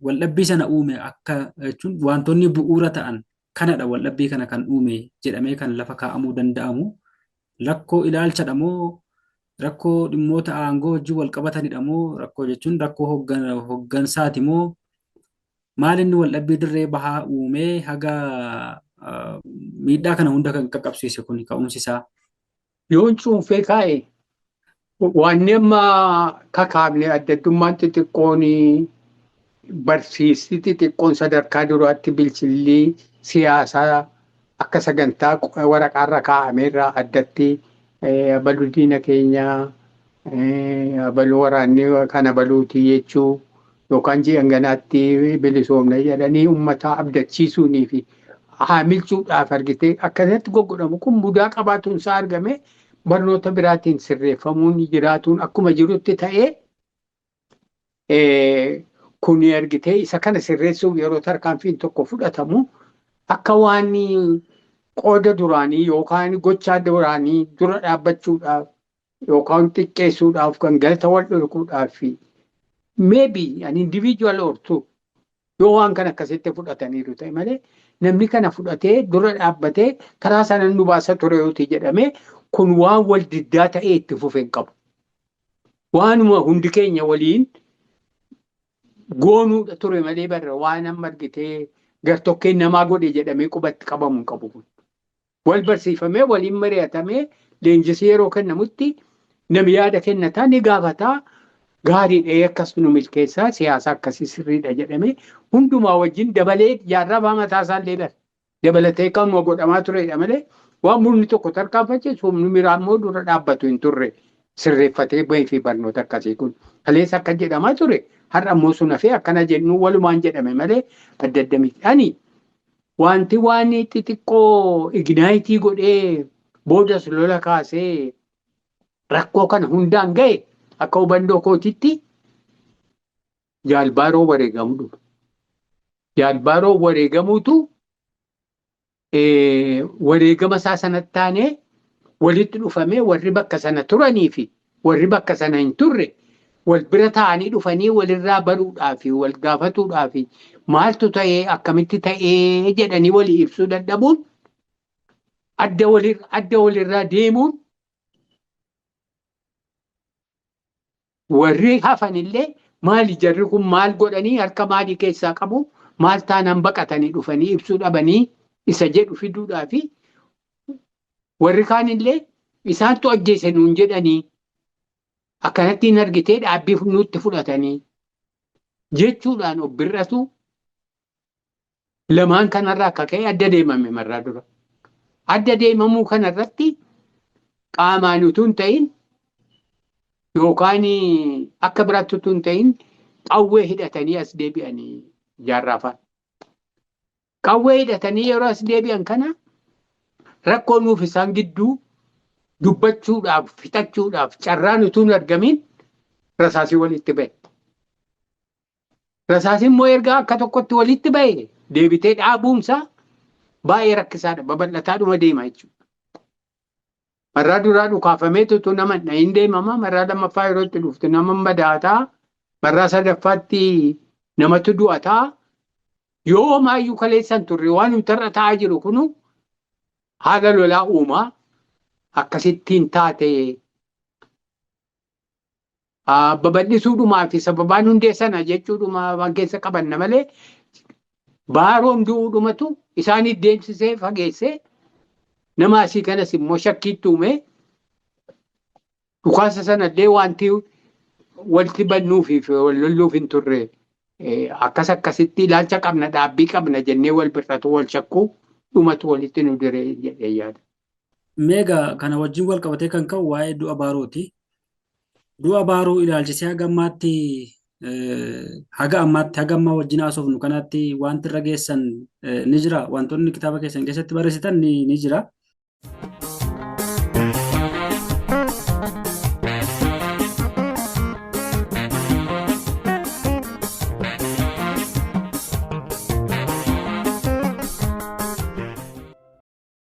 waldhabbii sana uume akka jechuun wantoonni bu'uura ta'an kanadha waldhabbii kana kan uume jedhamee kan lafa kaa'amuu danda'amu. Rakkoo ilaalchadha moo rakkoo dhimmoota aangoo wajjin wal qabatanidha moo rakkoo jechuun rakkoo hoggansaati moo maal inni waldhabbii dirree bahaa uumee haga miidhaa kana hunda kan qaqqabsiise kun ka'umsi isaa.
Yoon cuunfee kaa'e waan amma kakaafne adda addummaan xixiqqoon barsiisni xixiqqoon sadarkaa duraatti bilchillii siyaasaa akka sagantaa waraqaarra kaa'ameerraa addatti abaluu diina keenyaa abaluu waraanni kan abaluutii jechuu yookaan ji'an ganaatti bilisoomna jedhanii uummata abdachiisuunii fi haamilchuudhaaf argitee akkasatti goggodhamu kun mudaa qabaatuun isaa argame barnoota biraatiin sirreeffamuun jiraatuun akkuma jirutti ta'ee kuni argitee isa kana sirreessuuf yeroo tarkaanfiin tokko fudhatamu akka waan qooda duraanii yookaan gochaa duraanii dura dhaabbachuudhaaf yookaan xiqqeessuudhaaf kan galata wal dhorkuudhaaf maybe an individual or two yoo waan kana akkasitti fudhataniiru ta'e malee namni kana fudhatee dura dhaabbatee karaa sana nu baasa ture yooti jedhamee kun waan wal diddaa ta'ee itti fufeen qabu. Waanuma hundi keenya waliin goonuudha ture malee barra waan amma argitee gartokkeen namaa godhe jedhamee qubatti qabamu qabu kun. Wal barsiifamee waliin mari'atamee leenjisii yeroo kennamutti namni yaada kennataa ni gaafataa gaariidha akkas nu milkeessaa siyaasa akkasii sirriidha jedhamee hundumaa wajjin dabalee jaarrabaa mataa isaallee bar dabalatee kan godhamaa turedha malee waan murni tokko tarkaanfachiisu humni biraa immoo dura dhaabbatu hin turre sirreeffatee bahee fi barnoota akkasii kun kaleessa akka jedhamaa ture har'a immoo sun hafee akkana jennu walumaan jedhame malee adda adda miti. Ani wanti waan xixiqqoo ignaayitii godhee boodas lola kaasee rakkoo kana hundaan ga'e akka hubannoo kootitti jaalbaaroo wareegamuu dhufu. Jaalbaaroo wareegamuutu wareegama isaa sanatti taanee walitti dhufamee warri bakka sana turanii fi warri bakka sana hin turre wal bira ta'anii dhufanii walirraa baruudhaaf wal gaafatuudhaaf maaltu ta'ee akkamitti ta'ee jedhanii walii ibsuu dadhabuun adda walirraa deemuun warri hafanillee maali jarri kun maal godhanii harka maalii keessaa qabu maal taanaan baqatanii dhufanii ibsuu dhabanii isa jedhu fiduudhaaf warri kaanillee isaantu ajjeese nuun jedhanii akkanatti hin argitee dhaabbii nutti fudhatanii jechuudhaan of birratu lamaan kanarraa akka ka'e adda deemame marraa dura. Adda deemamuu kanarratti qaamaan utuu hin ta'in yookaan akka biraatti utuu hin ta'in qawwee hidhatanii as deebi'anii jaarraafaan. Qawwee hidhatanii yeroo as deebi'an kana rakkoo nuuf isaan gidduu dubbachuudhaaf fixachuudhaaf carraan utuu hin argamin rasaasii walitti ba'e. Rasaasiin immoo erga akka tokkotti walitti ba'e deebitee dhaabuumsaa baay'ee rakkisaadha babal'ataadhuma deema jechuudha. Marraa duraa dhukaafamee tutu nama hin deemama marraa lammaffaa yeroo itti dhuftu nama madaataa marraa sadaffaatti namatu du'ataa yoo maayyuu kaleessan turre waan nutarra ta'aa jiru kunu haala lolaa uumaa akkasittiin taate babal'isuudhumaa fi sababaan hundee sana jechuudhuma keessa qabanna malee baaroon du'uudhumatu isaaniif deemsisee fageessee nama asii kanas immoo shakkiitti uume dhukaasa sanallee wanti walitti bannuufi wal lolluuf hin turre akkasitti ilaalcha qabna dhaabbii qabna jennee wal birratu wal shakkuu dhumatu walitti nu diree jedhee yaada.
Meegaa kana wajjin wal qabatee kan ka'u waa'ee du'a baarooti. Du'a baaroo ilaalchisee haga ammaa wajjin haasofnu kanatti wanti irra geessan ni jira. Wantoonni kitaaba keessan keessatti barreessitan ni jira.